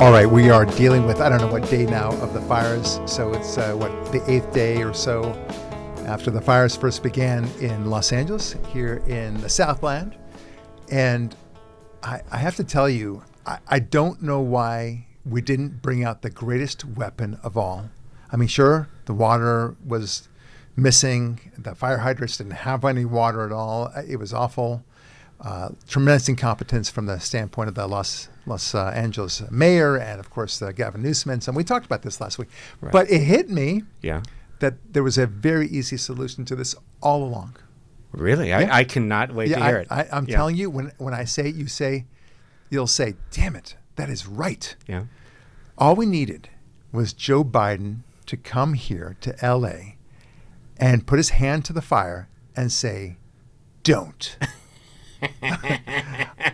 All right, we are dealing with, I don't know what day now of the fires. So it's, the 8th day or so after the fires first began in Los Angeles, here in the Southland. And I have to tell you, I don't know why we didn't bring out the greatest weapon of all. I mean, sure, the water was missing. The fire hydrants didn't have any water at all. It was awful. Tremendous incompetence from the standpoint of the Los Angeles mayor and, of course, Gavin Newsom. And we talked about this last week. Right. But it hit me that there was a very easy solution to this all along. Really? Yeah. I cannot wait to hear it. I'm telling you, when I say it, you'll say, damn it, that is right. Yeah. All we needed was Joe Biden to come here to L.A. and put his hand to the fire and say, don't.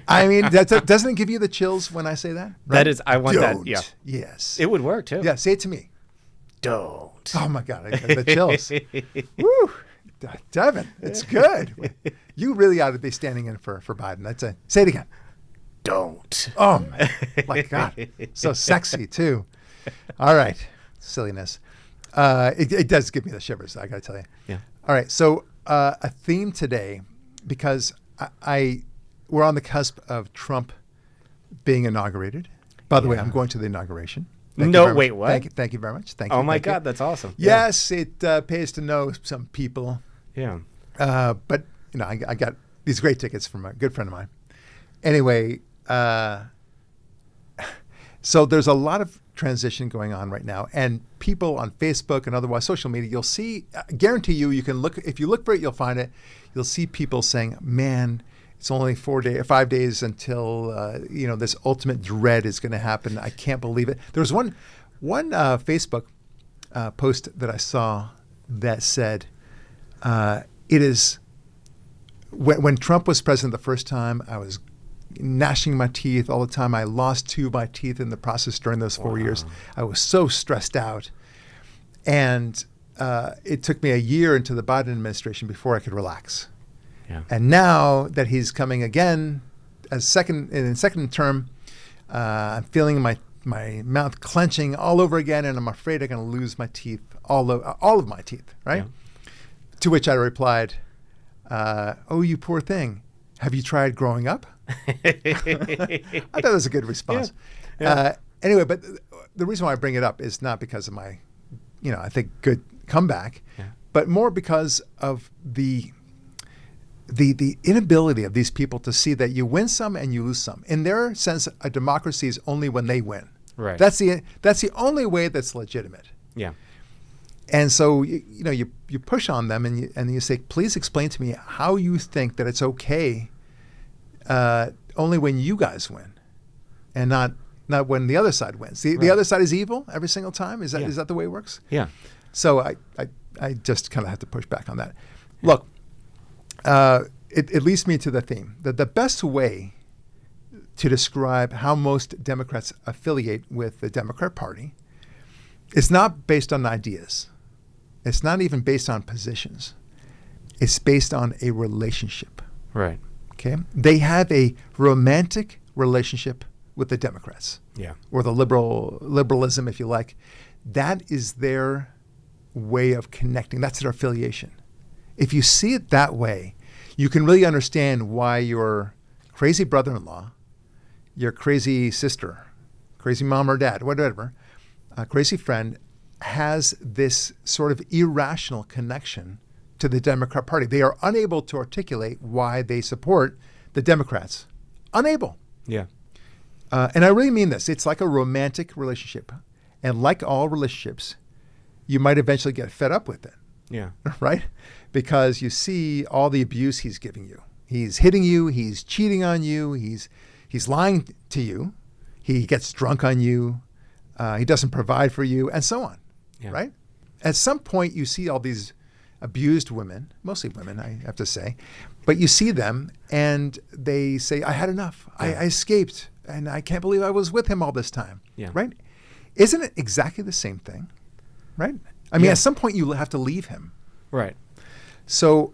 I mean, doesn't it give you the chills when I say that? Right? That is, I want don't. that. Yeah. Yes. It would work too. Yeah, say it to me. Don't. Oh my God, I got the chills. Woo. Devin, it's good. You really ought to be standing in for Biden. Say it again. Don't. Oh my God. So sexy too. All right. Silliness. It does give me the shivers, I got to tell you. Yeah. All right. So a theme today, because we're on the cusp of Trump being inaugurated. By the way, I'm going to the inauguration. Wait, what? Thank you very much. Thank you. Oh my God, that's awesome. Yes, it pays to know some people. Yeah. But I got these great tickets from a good friend of mine. Anyway, so there's a lot of transition going on right now, and people on Facebook and otherwise social media, you'll see, I guarantee you can look, if you look for it, you'll find it. You'll see people saying, man, it's only 5 days until, this ultimate dread is going to happen. I can't believe it. There was one Facebook post that I saw that said, it is, when Trump was president the first time, I was gnashing my teeth all the time. I lost 2 of my teeth in the process during those 4 years. I was so stressed out. And it took me a year into the Biden administration before I could relax. Yeah. And now that he's coming again in second term, I'm feeling my mouth clenching all over again, and I'm afraid I'm going to lose my teeth, all of my teeth, right? Yeah. To which I replied, oh, you poor thing. Have you tried growing up? I thought it was a good response. Yeah. Anyway, but the reason why I bring it up is not because of my, I think good comeback, but more because of the inability of these people to see that you win some and you lose some. In their sense, a democracy is only when they win. Right. That's the only way that's legitimate. Yeah. And so you push on them and you say, please explain to me how you think that it's okay only when you guys win, and not when the other side wins. The other side is evil every single time. Is that the way it works? Yeah. So I just kind of have to push back on that. Look, it leads me to the theme that the best way to describe how most Democrats affiliate with the Democrat Party is not based on ideas. It's not even based on positions. It's based on a relationship. Right. Okay. They have a romantic relationship with the Democrats. Yeah. Or the liberalism, if you like. That is their way of connecting. That's their affiliation. If you see it that way, you can really understand why your crazy brother-in-law, your crazy sister, crazy mom or dad, whatever, a crazy friend has this sort of irrational connection to the Democrat Party. They are unable to articulate why they support the Democrats. Unable. Yeah. And I really mean this. It's like a romantic relationship. And like all relationships, you might eventually get fed up with it. Yeah. Right? Because you see all the abuse he's giving you. He's hitting you. He's cheating on you. He's lying to you. He gets drunk on you. He doesn't provide for you, and so on. Yeah. Right? At some point, you see all these abused women, mostly women, I have to say, but you see them and they say, I had enough. Yeah. I escaped, and I can't believe I was with him all this time. Yeah. Right? Isn't it exactly the same thing? Right? I mean, at some point, you have to leave him. Right. So,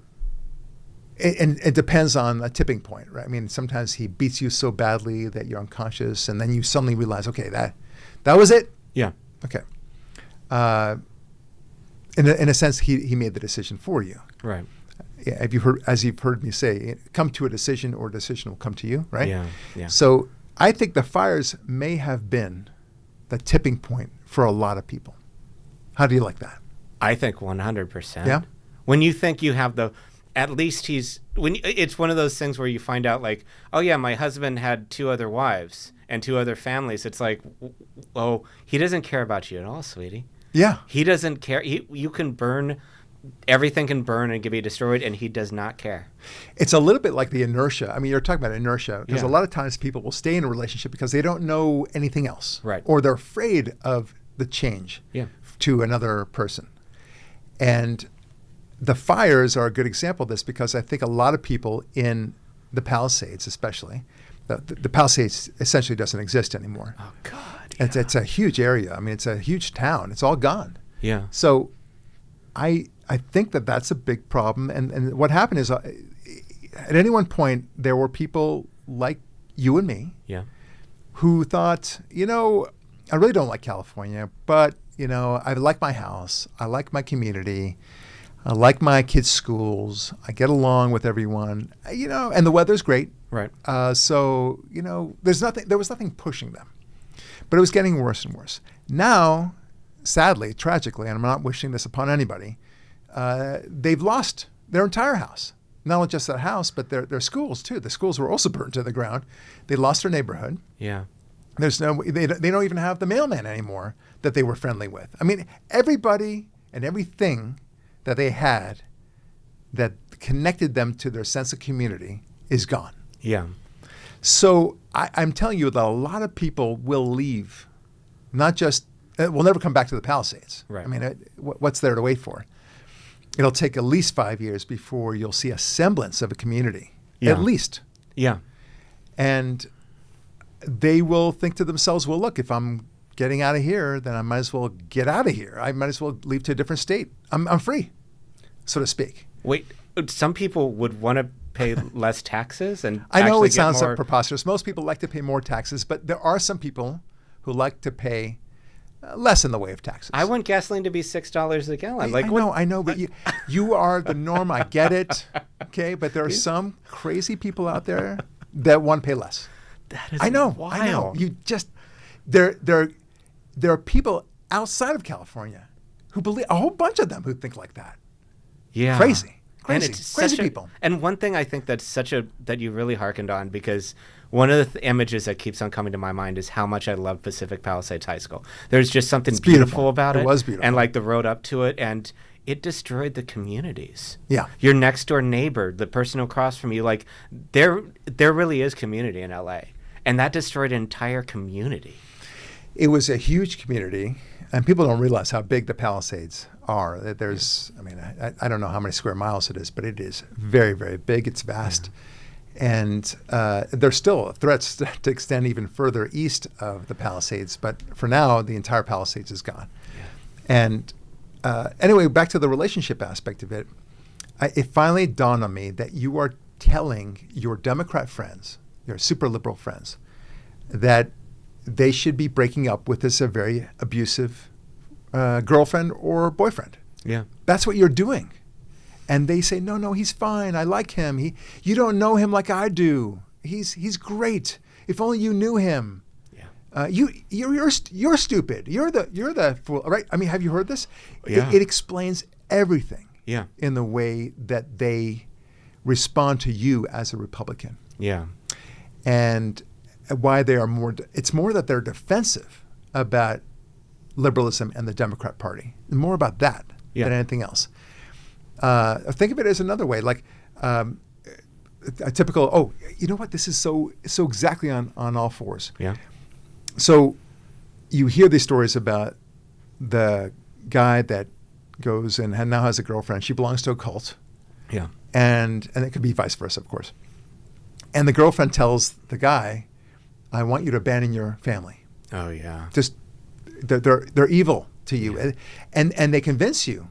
and it depends on a tipping point, right? I mean, sometimes he beats you so badly that you're unconscious, and then you suddenly realize, okay, That was it? Yeah. Okay. In a sense, he made the decision for you. Right. Yeah, have you heard, as you've heard me say, come to a decision or a decision will come to you, right? Yeah. Yeah. So I think the fires may have been the tipping point for a lot of people. How do you like that? I think 100%. Yeah. When you think you have at least it's one of those things where you find out like, oh yeah, my husband had 2 other wives and 2 other families. It's like, oh, he doesn't care about you at all, sweetie. Yeah. He doesn't care. You can burn, everything can burn and be destroyed, and he does not care. It's a little bit like the inertia. I mean, you're talking about inertia because Yeah. a lot of times people will stay in a relationship because they don't know anything else. Right. Or they're afraid of the change Yeah. to another person. And the fires are a good example of this because I think a lot of people in the Palisades especially, the Palisades essentially doesn't exist anymore. Oh, God. Yeah. It's a huge area. I mean, it's a huge town. It's all gone. Yeah. So I think that's a big problem. And what happened is at any one point, there were people like you and me Yeah. who thought, I really don't like California, but, I like my house. I like my community. I like my kids' schools. I get along with everyone, and the weather's great. Right. So, there was nothing pushing them. But it was getting worse and worse. Now, sadly, tragically, and I'm not wishing this upon anybody, they've lost their entire house. Not only just that house, but their schools too. The schools were also burned to the ground. They lost their neighborhood. Yeah. They don't even have the mailman anymore that they were friendly with. I mean, everybody and everything that they had that connected them to their sense of community is gone. Yeah. So I'm telling you that a lot of people will leave, not just, will never come back to the Palisades. Right. I mean, what's there to wait for? It'll take at least 5 years before you'll see a semblance of a community, Yeah. at least. Yeah. And they will think to themselves, well, look, if I'm getting out of here, then I might as well get out of here. I might as well leave to a different state. I'm free, so to speak. Wait, some people would want to pay less taxes and I know actually it sounds get more... preposterous. Most people like to pay more taxes, but there are some people who like to pay less in the way of taxes. I want gasoline to be $6 a gallon. I know, but you are the norm. I get it, okay? But there are some crazy people out there that want to pay less. That is I know. wild. You just there are people outside of California who believe, a whole bunch of them who think like that. Yeah. Crazy And it's crazy such people. And one thing I think that's that you really hearkened on, because one of the images that keeps on coming to my mind is how much I love Pacific Palisades High School. There's just something beautiful about it. It was beautiful. And like the road up to it, and it destroyed the communities. Yeah. Your next door neighbor, the person across from you, like there really is community in LA. And that destroyed an entire community. It was a huge community, and people don't realize how big the Palisades are. There's, I mean, I don't know how many square miles it is, but it is very, very big. It's vast. And there's still threats to extend even further east of the Palisades. But for now, the entire Palisades is gone. Yeah. And anyway, back to the relationship aspect of it, it finally dawned on me that you are telling your Democrat friends, your super liberal friends, that they should be breaking up with this very abusive girlfriend or boyfriend. Yeah. That's what you're doing. And they say, no, he's fine. I like him. You don't know him like I do. He's great. If only you knew him. Yeah. You're stupid. You're the fool, right? I mean, have you heard this? Yeah. It explains everything. Yeah. In the way that they respond to you as a Republican. Yeah. And why they are it's more that they're defensive about liberalism and the Democrat Party. More about that than anything else. Think of it as another way, like a typical, you know what, this is so exactly on all fours. Yeah. So you hear these stories about the guy that goes and now has a girlfriend. She belongs to a cult. Yeah. And it could be vice versa, of course. And the girlfriend tells the guy, I want you to abandon your family. Oh, yeah. Just, they're evil to you. Yeah. And they convince you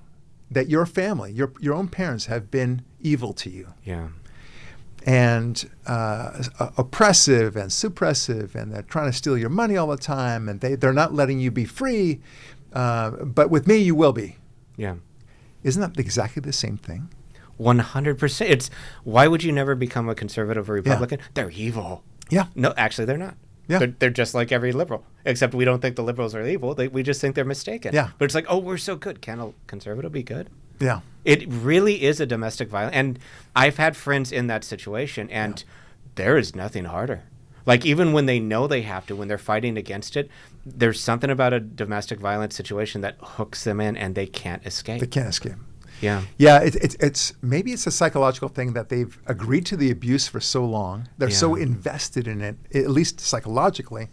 that your family, your own parents have been evil to you. Yeah. and oppressive and suppressive, and they're trying to steal your money all the time, and they're not letting you be free. But with me, you will be. Yeah. Isn't that exactly the same thing? 100%. It's why would you never become a conservative or Republican? Yeah. They're evil. Yeah. No, actually, they're not. Yeah. They're just like every liberal, except we don't think the liberals are evil. We just think they're mistaken. Yeah. But it's like, oh, we're so good. Can a conservative be good? Yeah. It really is a domestic violence. And I've had friends in that situation, and there is nothing harder. Like, even when they know they have to, when they're fighting against it, there's something about a domestic violence situation that hooks them in, and they can't escape. They can't escape. Yeah. Yeah, it's maybe it's a psychological thing that they've agreed to the abuse for so long. They're so invested in it, at least psychologically,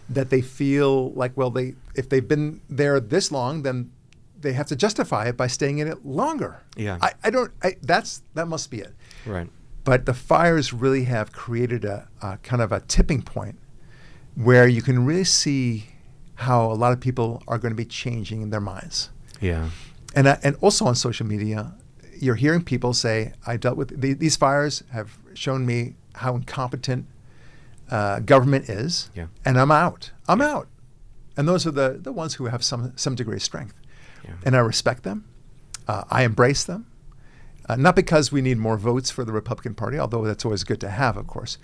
that they feel like, well, if they've been there this long, then they have to justify it by staying in it longer. Yeah. That must be it. Right. But the fires really have created a kind of a tipping point where you can really see how a lot of people are going to be changing in their minds. Yeah. And also on social media, you're hearing people say, I dealt with these fires have shown me how incompetent government is, and I'm out. I'm out. And those are the ones who have some degree of strength. Yeah. And I respect them. I embrace them. Not because we need more votes for the Republican Party, although that's always good to have, of course,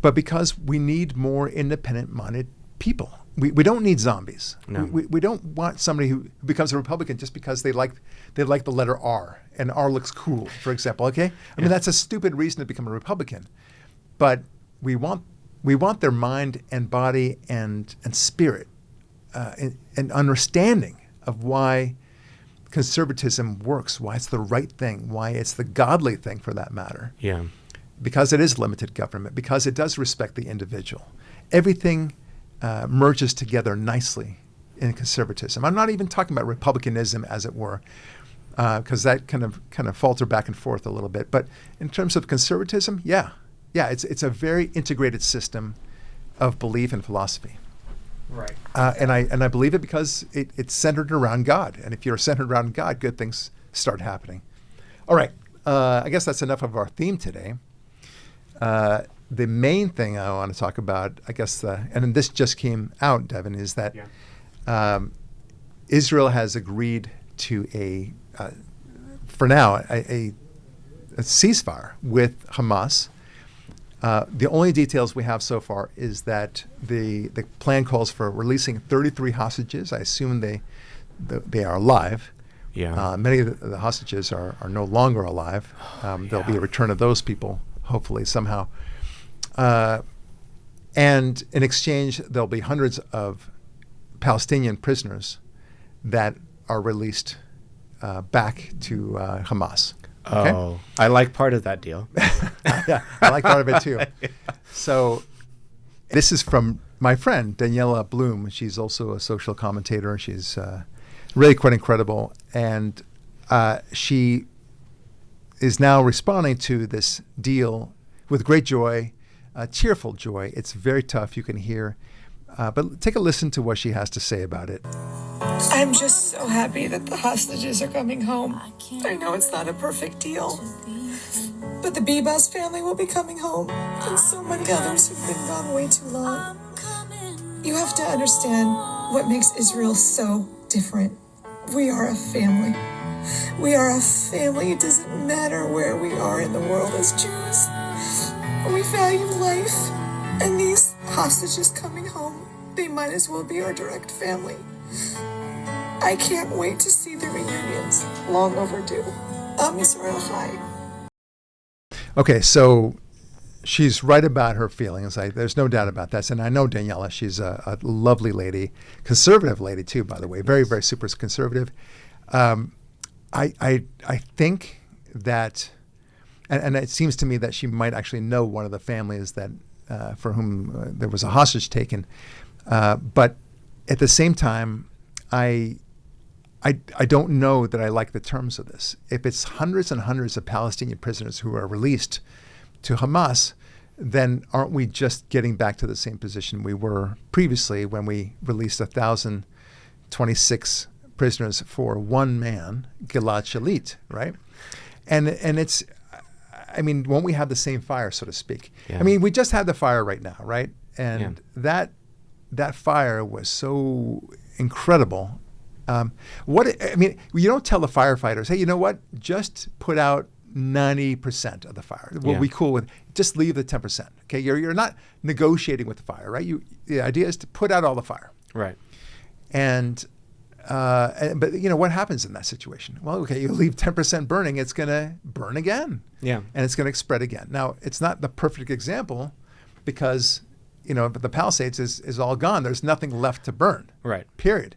but because we need more independent-minded people. We don't need zombies. No. We don't want somebody who becomes a Republican just because they like the letter R, and R looks cool, for example. Okay, I mean that's a stupid reason to become a Republican, but we want their mind and body and spirit and understanding of why conservatism works, why it's the right thing, why it's the godly thing for that matter. Yeah, because it is limited government, because it does respect the individual. Everything merges together nicely in conservatism. I'm not even talking about republicanism, as it were, because that kind of falter back and forth a little bit. But in terms of conservatism, it's a very integrated system of belief and philosophy. right. And I believe it because it's centered around God. And if you're centered around God, good things start happening. All right. I guess that's enough of our theme today. The main thing I want to talk about, I guess, and this just came out, Devin, is that Israel has agreed to for now, a ceasefire with Hamas. The only details we have so far is that the plan calls for releasing 33 hostages. I assume they are alive. Yeah. Many of the hostages are no longer alive. There'll be a return of those people, hopefully, somehow. And in exchange, there'll be hundreds of Palestinian prisoners that are released back to Hamas. Okay? Oh, I like part of that deal. Yeah, I like part of it too. So this is from my friend, Daniela Bloom. She's also a social commentator. She's really quite incredible. And she is now responding to this deal with great joy, cheerful joy. It's very tough, you can hear. But take a listen to what she has to say about it. I'm just so happy that the hostages are coming home. I know it's not a perfect deal, but the Bebas family will be coming home, and so many others who've been gone way too long. You have to understand what makes Israel so different. We are a family. We are a family. It doesn't matter where we are in the world as Jews. We value life, and these hostages coming home, they might as well be our direct family. I can't wait to see the reunions. Long overdue. Am Yisrael Chai. Okay, so she's right about her feelings. There's no doubt about that. And I know Daniela. She's a lovely lady, conservative lady too, by the way. Very, very super conservative. I think that, and it seems to me that she might actually know one of the families that for whom there was a hostage taken. But at the same time, I don't know that I like the terms of this. If it's hundreds and hundreds of Palestinian prisoners who are released to Hamas, then aren't we just getting back to the same position we were previously when we released 1,026 prisoners for one man, Gilad Shalit, right? And it's I mean, won't we have the same fire, so to speak? Yeah. I mean, we just had the fire right now, right? And that fire was so incredible. You don't tell the firefighters, hey, you know what? Just put out 90% of the fire. We'll be cool with. Just leave the 10%. Okay, you're not negotiating with the fire, right? The idea is to put out all the fire. Right. But what happens in that situation? Well, okay, you leave 10% burning, it's going to burn again. Yeah. And it's going to spread again. Now, it's not the perfect example because, but the Palisades is all gone. There's nothing left to burn. Right. Period.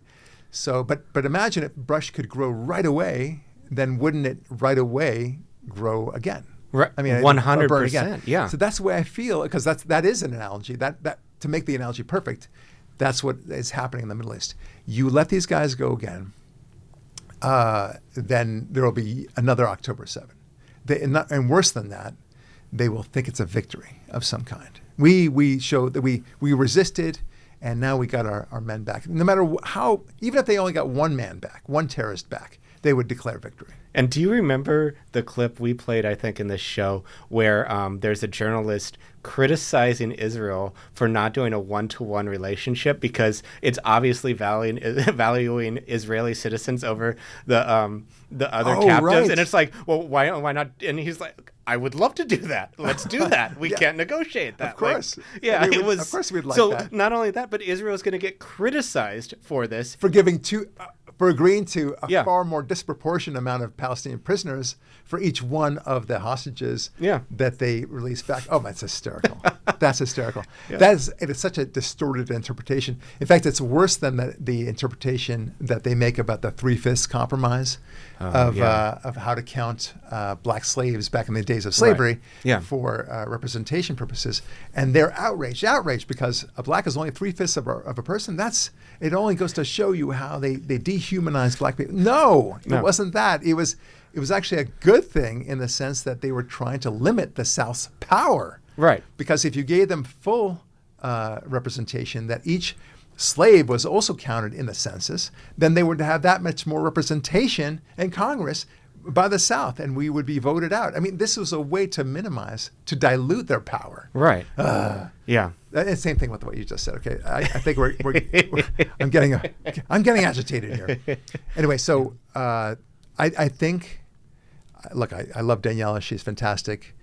So, but imagine if brush could grow right away, then wouldn't it right away grow again? Right. I mean, 100%. Yeah. So that's the way I feel, because that is an analogy. That to make the analogy perfect, that's what is happening in the Middle East. You let these guys go again, then there will be another October 7. And worse than that, they will think it's a victory of some kind. We showed that we resisted, and now we got our men back. No matter how, even if they only got one man back, one terrorist back, they would declare victory. And do you remember the clip we played, I think, in this show where there's a journalist criticizing Israel for not doing a one-to-one relationship because it's obviously valuing Israeli citizens over the other captives? Right. And it's like, well, why not? And he's like, I would love to do that. Let's do that. We can't negotiate that. Of course. It was. Of course we'd like so that. not only that, but Israel's going to get criticized for this. For agreeing to a far more disproportionate amount of Palestinian prisoners for each one of the hostages that they released back. Oh, that's hysterical. That's hysterical. It is such a distorted interpretation. In fact, it's worse than the interpretation that they make about the 3/5 compromise of how to count black slaves back in the days of slavery for representation purposes. And they're outraged because a black is only 3/5 of a person. It only goes to show you how they dehumanize black people. No, it wasn't that. It was actually a good thing in the sense that they were trying to limit the South's power. Right. Because if you gave them full representation, that each slave was also counted in the census, then they would have that much more representation in Congress by the South, and we would be voted out. I mean, this was a way to dilute their power. Right. Yeah. Same thing with what you just said. Okay, I think I'm getting agitated here. Anyway, so I think, look, I love Daniela. She's fantastic.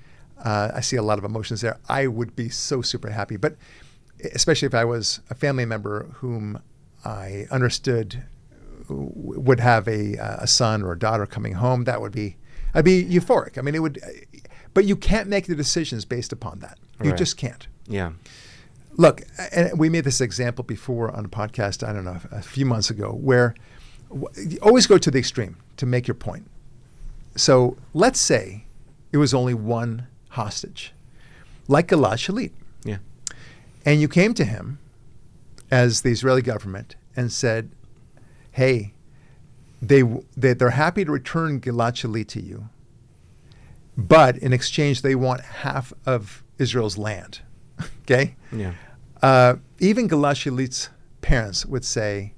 I see a lot of emotions there. I would be so super happy, but especially if I was a family member whom I understood would have a son or a daughter coming home, I'd be euphoric. I mean, it would, but you can't make the decisions based upon that. You just can't. Yeah. Look, and we made this example before on a podcast, I don't know, a few months ago, where you always go to the extreme to make your point. So let's say it was only one hostage, like Gilad Shalit. Yeah. And you came to him as the Israeli government and said, hey, they're happy to return Gilad Shalit to you, but in exchange they want half of Israel's land. Okay? Yeah. Even Gilad Shalit's parents would say,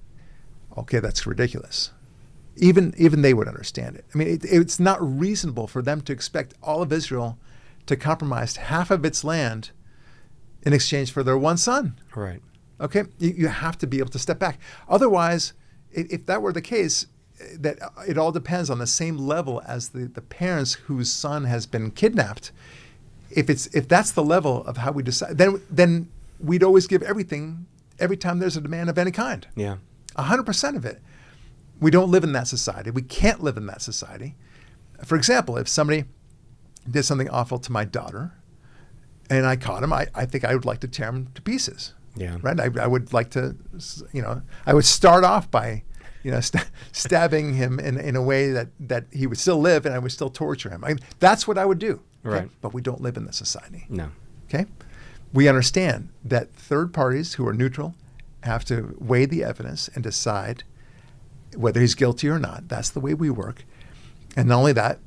okay, that's ridiculous. Even they would understand it. I mean, it's not reasonable for them to expect all of Israel to compromise half of its land in exchange for their one son. Right. Okay? You have to be able to step back. Otherwise, if that were the case, that it all depends on the same level as the parents whose son has been kidnapped. If that's the level of how we decide, then we'd always give everything every time there's a demand of any kind. Yeah. 100% of it. We don't live in that society. We can't live in that society. For example, if somebody did something awful to my daughter and I caught him, I think I would like to tear him to pieces. Yeah. Right? I would like to, I would start off by, stabbing him in a way that he would still live and I would still torture him. That's what I would do. Okay? Right. But we don't live in this society. No. Okay? We understand that third parties who are neutral have to weigh the evidence and decide whether he's guilty or not. That's the way we work. And not only that,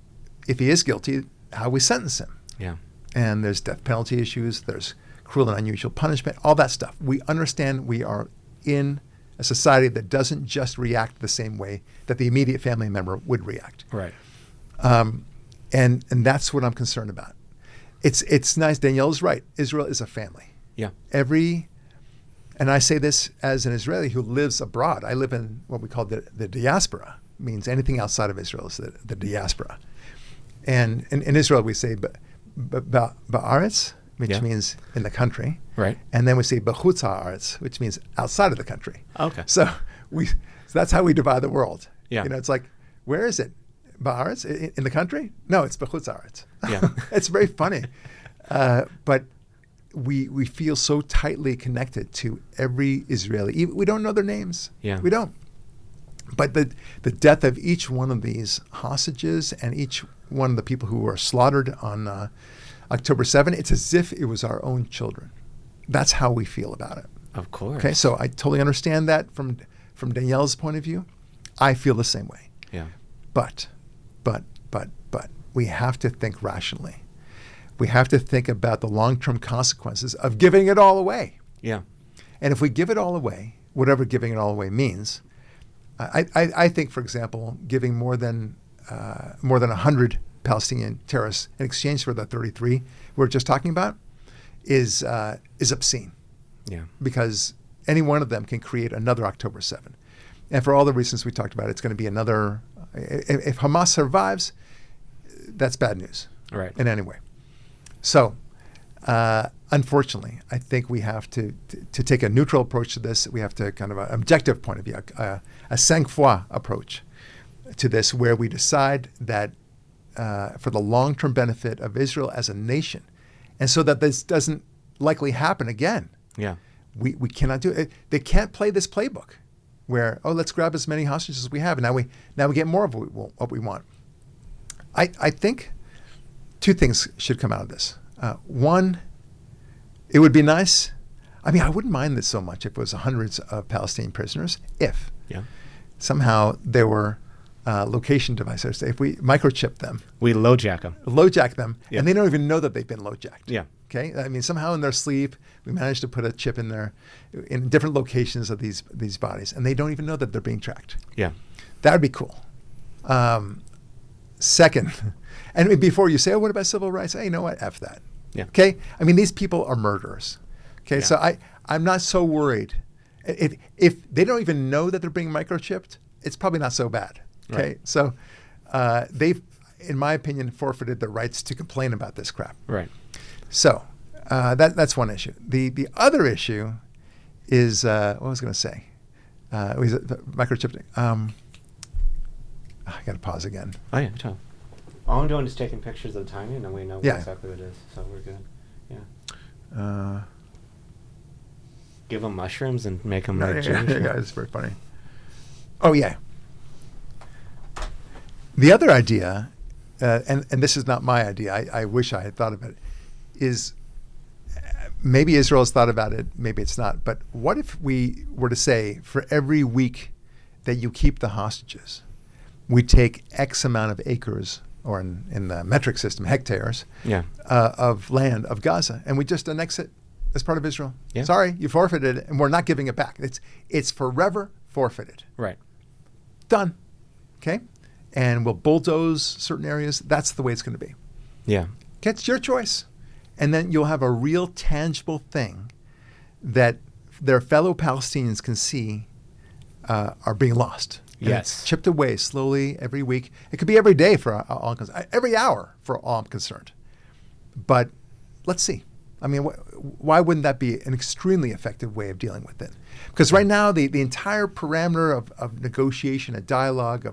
if he is guilty, how we sentence him. Yeah. And there's death penalty issues, there's cruel and unusual punishment, all that stuff. We understand we are in a society that doesn't just react the same way that the immediate family member would react. Right. And that's what I'm concerned about. it's nice. Danielle's right. Israel is a family. Yeah. And I say this as an Israeli who lives abroad. I live in what we call the diaspora. It means anything outside of Israel is the diaspora. And in Israel we say ba'aretz, which means in the country. Right. And then we say b'chutz ha'aretz, which means outside of the country. Okay. So that's how we divide the world. Yeah. It's like, where is it? Ba'aretz? In the country? No, it's b'chutz ha'aretz. Yeah. It's very funny. But we feel so tightly connected to every Israeli. We don't know their names. Yeah. We don't. But the death of each one of these hostages and each one of the people who were slaughtered on October 7, it's as if it was our own children. That's how we feel about it. Of course. Okay, so I totally understand that from Danielle's point of view. I feel the same way. Yeah. But we have to think rationally. We have to think about the long-term consequences of giving it all away. Yeah. And if we give it all away, whatever giving it all away means, I think, for example, giving more than 100 Palestinian terrorists in exchange for the 33 we're just talking about is obscene. Yeah. Because any one of them can create another October 7. And for all the reasons we talked about, it's going to be another. If Hamas survives, that's bad news. Right. In any way. So, unfortunately, I think we have to take a neutral approach to this. We have to kind of an objective point of view, a sang-froid approach to this, where we decide that for the long-term benefit of Israel as a nation, and so that this doesn't likely happen again. Yeah. We cannot do it. They can't play this playbook where, let's grab as many hostages as we have, and now we get more of what we want. I think two things should come out of this. One, it would be nice. I mean, I wouldn't mind this so much if it was hundreds of Palestinian prisoners, if somehow there were location devices. If we microchip them. We LoJack them. LoJack them, and they don't even know that they've been LoJacked. Yeah. Okay? I mean, somehow in their sleep, we managed to put a chip in there in different locations of these bodies, and they don't even know that they're being tracked. Yeah. That would be cool. Second, and before you say, what about civil rights? Hey, you know what? F that. Yeah. Okay? I mean, these people are murderers. Okay? Yeah. So I'm not so worried. If they don't even know that they're being microchipped, it's probably not so bad. Okay? Right. So they've, in my opinion, forfeited the rights to complain about this crap. Right. So that's one issue. The other issue is, what was I going to say? Was it microchipping? I got to pause again. Oh, yeah. Tell. All I'm doing is taking pictures of the timing, and then we know exactly what it is. So we're good. Yeah. Give them mushrooms and make them like Jewish. Yeah, it's very funny. Oh, yeah. The other idea, and this is not my idea, I wish I had thought of it, is maybe Israel has thought about it, maybe it's not, but what if we were to say for every week that you keep the hostages, we take X amount of acres, or in the metric system, hectares, of land of Gaza, and we just annex it as part of Israel. Yeah. Sorry, you forfeited it, and we're not giving it back. It's forever forfeited. Right. Done. Okay? And we'll bulldoze certain areas. That's the way it's going to be. Yeah. Okay, it's your choice. And then you'll have a real tangible thing that their fellow Palestinians can see are being lost. And Yes. it's chipped away slowly every week. It could be every day for all I'm concerned. Every hour for all I'm concerned. But let's see. I mean, why wouldn't that be an extremely effective way of dealing with it? Because right now, the entire parameter of negotiation, a dialogue,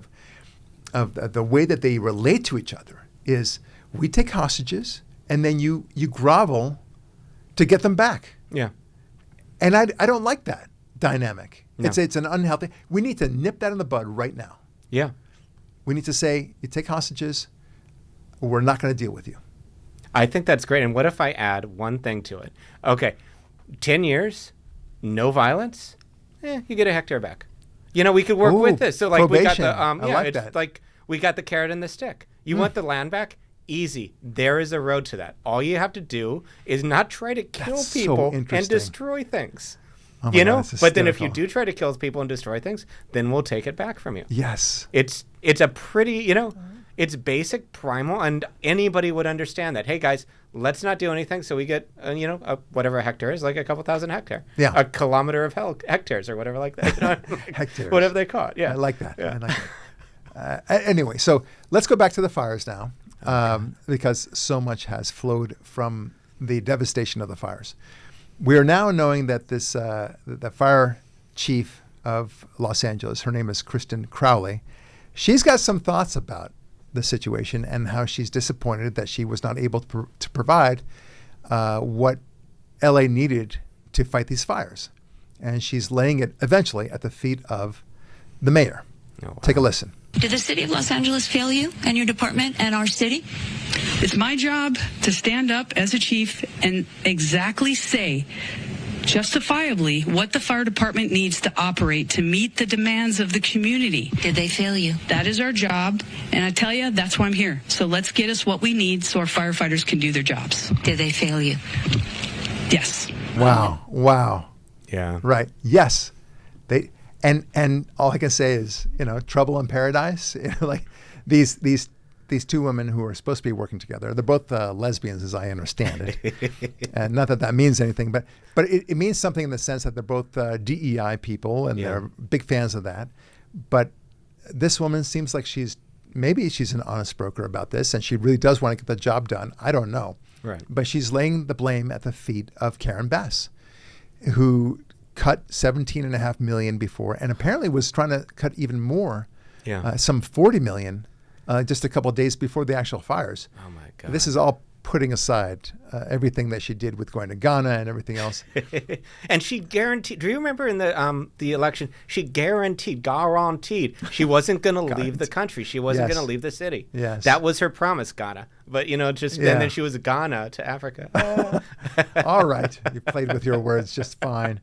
of the way that they relate to each other is we take hostages and then you grovel to get them back. Yeah. And I don't like that dynamic. No. It's an unhealthy. We need to nip that in the bud right now. Yeah. We need to say, you take hostages, we're not going to deal with you. I think that's great. And what if I add one thing to it? Okay, 10 years, no violence, you get a hectare back. You know, we could work with this. So like probation. we got the I like it's that. like we got the carrot and the stick. You want the land back? Easy. There is a road to that. All you have to do is not try to kill That's so people and interesting. destroy things. Oh my You God, know, that's but then if you hysterical. do try to kill people and destroy things, then we'll take it back from you. Yes. It's a pretty, It's basic, primal, and anybody would understand that. Hey, guys, let's not do anything so we get, whatever a hectare is, like a couple thousand hectare. Yeah. A kilometer of hectares or whatever like that. Hectares. Whatever they call it. Yeah. I like that. Yeah. I like that. Anyway, so let's go back to the fires now, because so much has flowed from the devastation of the fires. We are now knowing that the fire chief of Los Angeles, her name is Kristen Crowley, she's got some thoughts about the situation and how she's disappointed that she was not able to provide what LA needed to fight these fires. And she's laying it eventually at the feet of the mayor. Oh, wow. Take a listen. Did the city of Los Angeles fail you and your department and our city? It's my job to stand up as a chief and exactly say justifiably what the fire department needs to operate to meet the demands of the community. Did they fail you? That is our job, and I tell you, that's why I'm here. So let's get us what we need so our firefighters can do their jobs. Did they fail you? Yes. Wow. Yeah. Right. Yes. They and all I can say is, trouble in paradise. Like these two women who are supposed to be working together. They're both lesbians, as I understand it. And not that means anything, but it means something in the sense that they're both DEI people, and they're big fans of that. But this woman seems like maybe she's an honest broker about this, and she really does want to get the job done. I don't know. Right. But she's laying the blame at the feet of Karen Bass, who cut $17.5 million before, and apparently was trying to cut even more, some $40 million. Just a couple of days before the actual fires. Oh my God! This is all putting aside everything that she did with going to Ghana and everything else. And she guaranteed. Do you remember in the election? She guaranteed she wasn't going to leave the country. She wasn't going to leave the city. Yes, that was her promise, Ghana. But and then she was Ghana to Africa. All right, you played with your words just fine.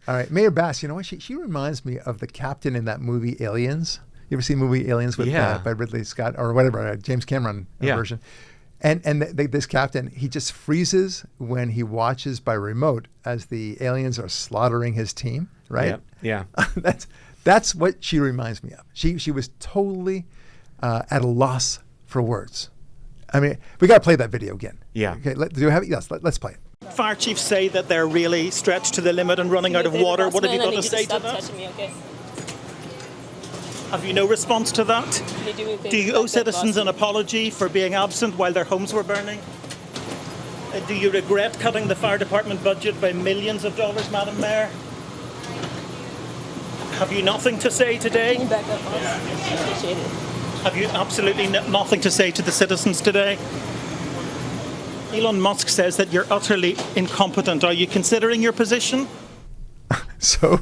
All right, Mayor Bass. You know what? She reminds me of the captain in that movie Aliens. You ever seen the movie Aliens with by Ridley Scott or whatever, James Cameron version? And this captain, he just freezes when he watches by remote as the aliens are slaughtering his team, right? Yeah. That's what she reminds me of. She was totally at a loss for words. I mean, we got to play that video again. Yeah. Okay. Do we have it? Yes. Let's play it. Fire chiefs say that they're really stretched to the limit and running out of water. What have you got to say to that? Me, okay? Have you no response to that? Do you owe citizens an apology for being absent while their homes were burning? Do you regret cutting the fire department budget by millions of dollars, Madam Mayor? Have you nothing to say today? Can you back up, please? Appreciate it. Have you absolutely nothing to say to the citizens today? Elon Musk says that you're utterly incompetent. Are you considering your position? So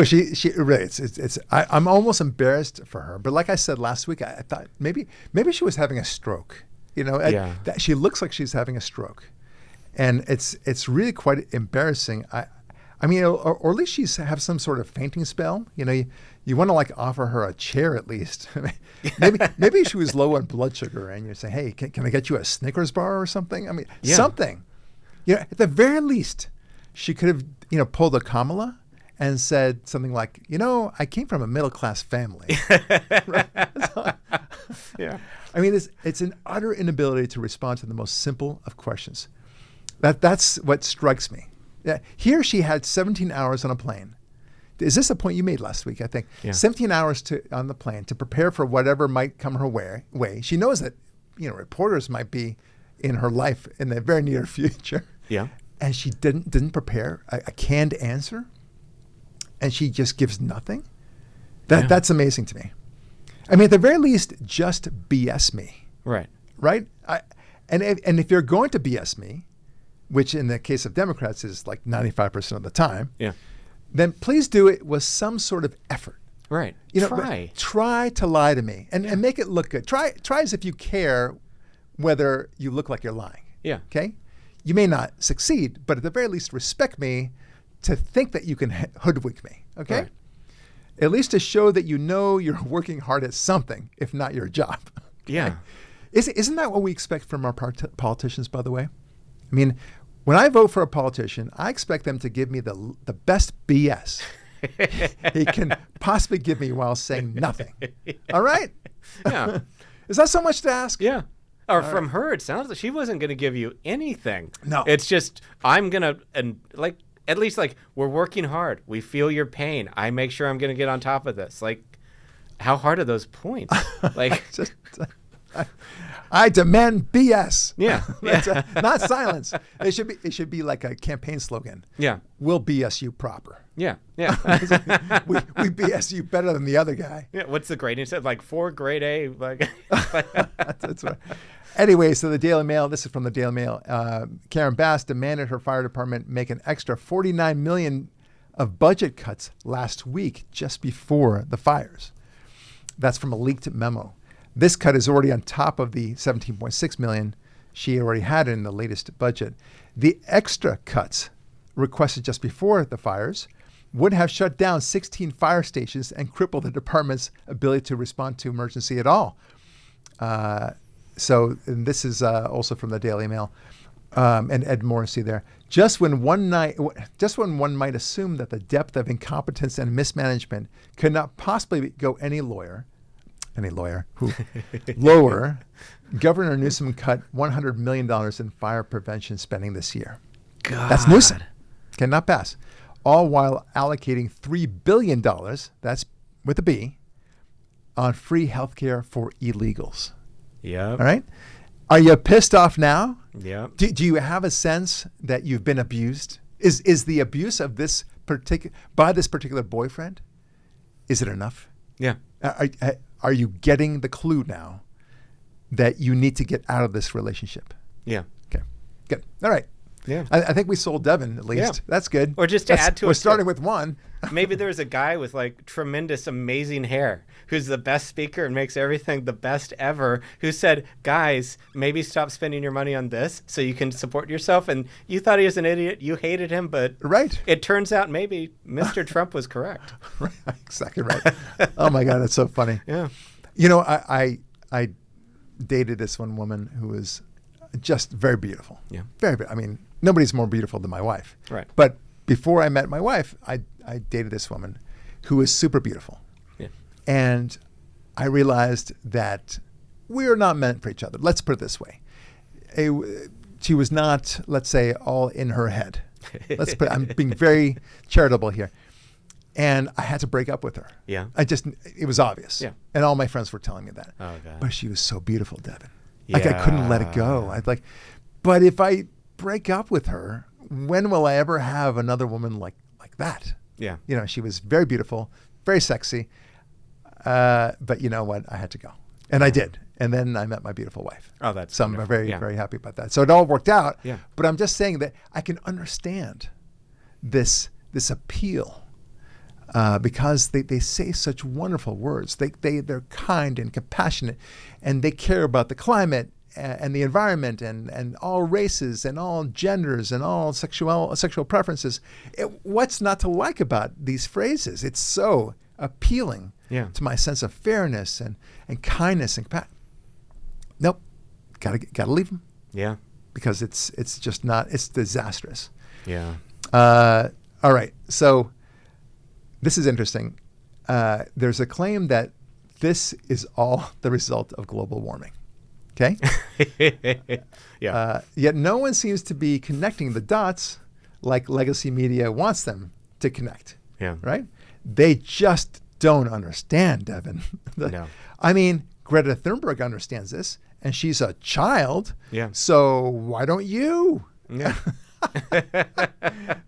she really, I'm almost embarrassed for her. But like I said last week, I thought maybe she was having a stroke. That she looks like she's having a stroke, and it's really quite embarrassing. I mean, or at least she's have some sort of fainting spell. You want to offer her a chair at least. maybe she was low on blood sugar, and you say, hey, can I get you a Snickers bar or something? I mean, something. At the very least, she could have pulled a Kamala and said something like, I came from a middle-class family. Right? Yeah. I mean, it's an utter inability to respond to the most simple of questions. That's what strikes me. Yeah. Here she had 17 hours on a plane. Is this a point you made last week, I think? Yeah. 17 hours on the plane to prepare for whatever might come her way. She knows that, reporters might be in her life in the very near future. Yeah. And she didn't prepare a canned answer. And she just gives nothing. That's amazing to me. I mean, at the very least, just BS me. Right. Right? And if you're going to BS me, which in the case of Democrats is like 95% of the time, then please do it with some sort of effort. Right. Try to lie to me and make it look good. Try as if you care whether you look like you're lying. Yeah. Okay? You may not succeed, but at the very least, respect me to think that you can hoodwink me. Okay? Right. At least to show that you're working hard at something, if not your job. Okay? Yeah. Isn't that what we expect from our politicians, by the way? I mean, when I vote for a politician, I expect them to give me the best BS he can possibly give me while saying nothing. All right? Yeah. Is that so much to ask? Yeah. Or from her, it sounds like she wasn't going to give you anything. No. It's just, I'm going to, and like, at least like, we're working hard. We feel your pain. I make sure I'm going to get on top of this. Like, how hard are those points? Like, I demand BS. Yeah. Not silence. It should be like a campaign slogan. Yeah. We'll BS you proper. Yeah. Yeah. we BS you better than the other guy. Yeah. What's the grading? Said like 4 grade A. Like. That's right. Anyway, so the Daily Mail. This is from the Daily Mail. Karen Bass demanded her fire department make an extra $49 million of budget cuts last week, just before the fires. That's from a leaked memo. This cut is already on top of the $17.6 million she already had in the latest budget. The extra cuts requested just before the fires would have shut down 16 fire stations and crippled the department's ability to respond to emergency at all. And this is also from the Daily Mail, and Ed Morrissey there. Just when one might assume that the depth of incompetence and mismanagement could not possibly go any lower, Governor Newsom cut $100 million in fire prevention spending this year. God. That's Newsom. Cannot pass. All while allocating $3 billion, that's with a B, on free health care for illegals. Yeah. All right? Are you pissed off now? Yeah. Do you have a sense that you've been abused? Is the abuse of this particular boyfriend, is it enough? Yeah. Are you getting the clue now that you need to get out of this relationship? Yeah. Okay. Good. All right. Yeah. I think we sold Devin at least. Yeah. That's good. Or just to add to it. We're starting with one. Maybe there's a guy with like tremendous, amazing hair who's the best speaker and makes everything the best ever, who said, guys, maybe stop spending your money on this so you can support yourself. And you thought he was an idiot. You hated him, but right. It turns out maybe Mr. Trump was correct. Right. Exactly right. Oh my God, that's so funny. Yeah. You know, I dated this one woman who was just very beautiful. Yeah. I mean, nobody's more beautiful than my wife. Right. But before I met my wife, I dated this woman who was super beautiful. Yeah. And I realized that we are not meant for each other. Let's put it this way. She was not, let's say, all in her head. I'm being very charitable here. And I had to break up with her. Yeah. It was obvious. Yeah. And all my friends were telling me that. Oh, God. But she was so beautiful, Devin. Yeah. Like I couldn't let it go. But if I break up with her, when will I ever have another woman like that? Yeah. You know, she was very beautiful, very sexy. But you know what? I had to go. And I did. And then I met my beautiful wife. Oh, that's so I'm wonderful. very, Yeah. very happy about that. So it all worked out. Yeah. But I'm just saying that I can understand this appeal. Because they say such wonderful words. They're kind and compassionate, and they care about the climate and the environment and all races and all genders and all sexual preferences. What's not to like about these phrases? It's so appealing to my sense of fairness and kindness and compassion. Nope, gotta leave them. Yeah, because it's just not. It's disastrous. Yeah. All right, so. This is interesting. There's a claim that this is all the result of global warming. Okay? Yeah. Yet no one seems to be connecting the dots like legacy media wants them to connect. Yeah. Right? They just don't understand, Devin. No. I mean, Greta Thunberg understands this, and she's a child. Yeah. So why don't you? Yeah.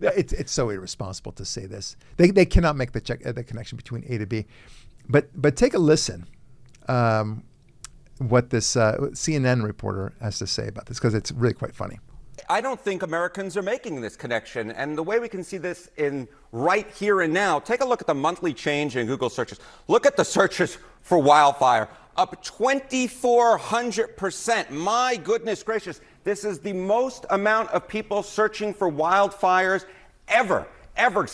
It's so irresponsible to say this. They cannot make the connection between A to B. But take a listen what this CNN reporter has to say about this, because it's really quite funny. I don't think Americans are making this connection. And the way we can see this in right here and now, take a look at the monthly change in Google searches. Look at the searches for wildfire, up 2,400%. My goodness gracious. This is the most amount of people searching for wildfires ever,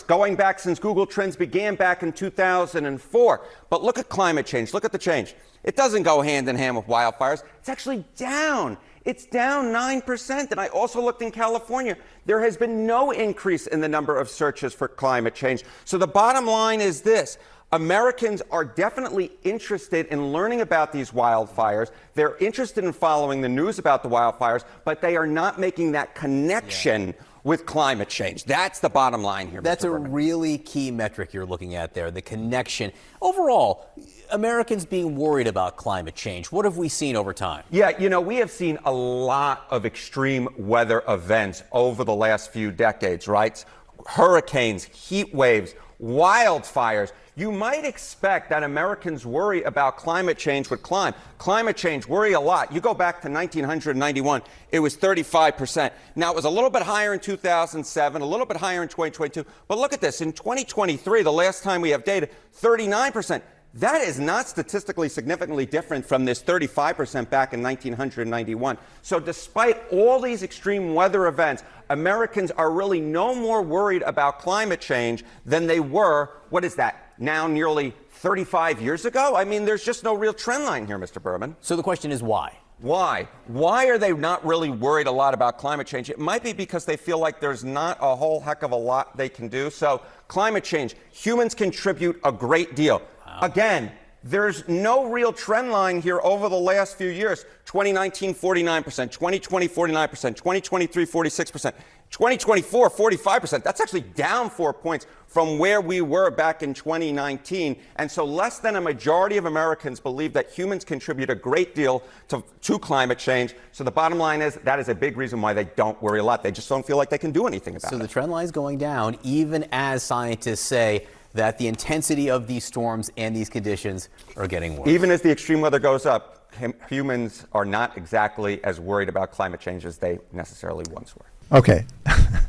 going back since Google Trends began back in 2004. But look at climate change. Look at the change. It doesn't go hand in hand with wildfires. It's actually down. It's down 9%. And I also looked in California. There has been no increase in the number of searches for climate change. So the bottom line is this. Americans are definitely interested in learning about these wildfires. They're interested in following the news about the wildfires, but they are not making that connection with climate change. That's the bottom line here, That's Mr. a Berman. really key metric you're looking at there, the connection. Overall, Americans being worried about climate change, what have we seen over time? Yeah, you know, we have seen a lot of extreme weather events over the last few decades, right? Hurricanes, heat waves, wildfires. You might expect that Americans worry about climate change would climb. Climate change, worry a lot. You go back to 1991, it was 35%. Now, it was a little bit higher in 2007, a little bit higher in 2022. But look at this. In 2023, the last time we have data, 39%. That is not statistically significantly different from this 35% back in 1991. So despite all these extreme weather events, Americans are really no more worried about climate change than they were, what is that, now nearly 35 years ago? I mean, there's just no real trend line here, Mr. Berman. So the question is why? Why? Why are they not really worried a lot about climate change? It might be because they feel like there's not a whole heck of a lot they can do. So climate change, humans contribute a great deal. Again, there's no real trend line here over the last few years. 2019, 49%, 2020, 49%, 2023, 46%, 2024, 45%. That's actually down 4 points from where we were back in 2019. And so less than a majority of Americans believe that humans contribute a great deal to climate change. So the bottom line is that is a big reason why they don't worry a lot. They just don't feel like they can do anything about it. So the trend line is going down, even as scientists say that the intensity of these storms and these conditions are getting worse. Even as the extreme weather goes up, humans are not exactly as worried about climate change as they necessarily once were. Okay.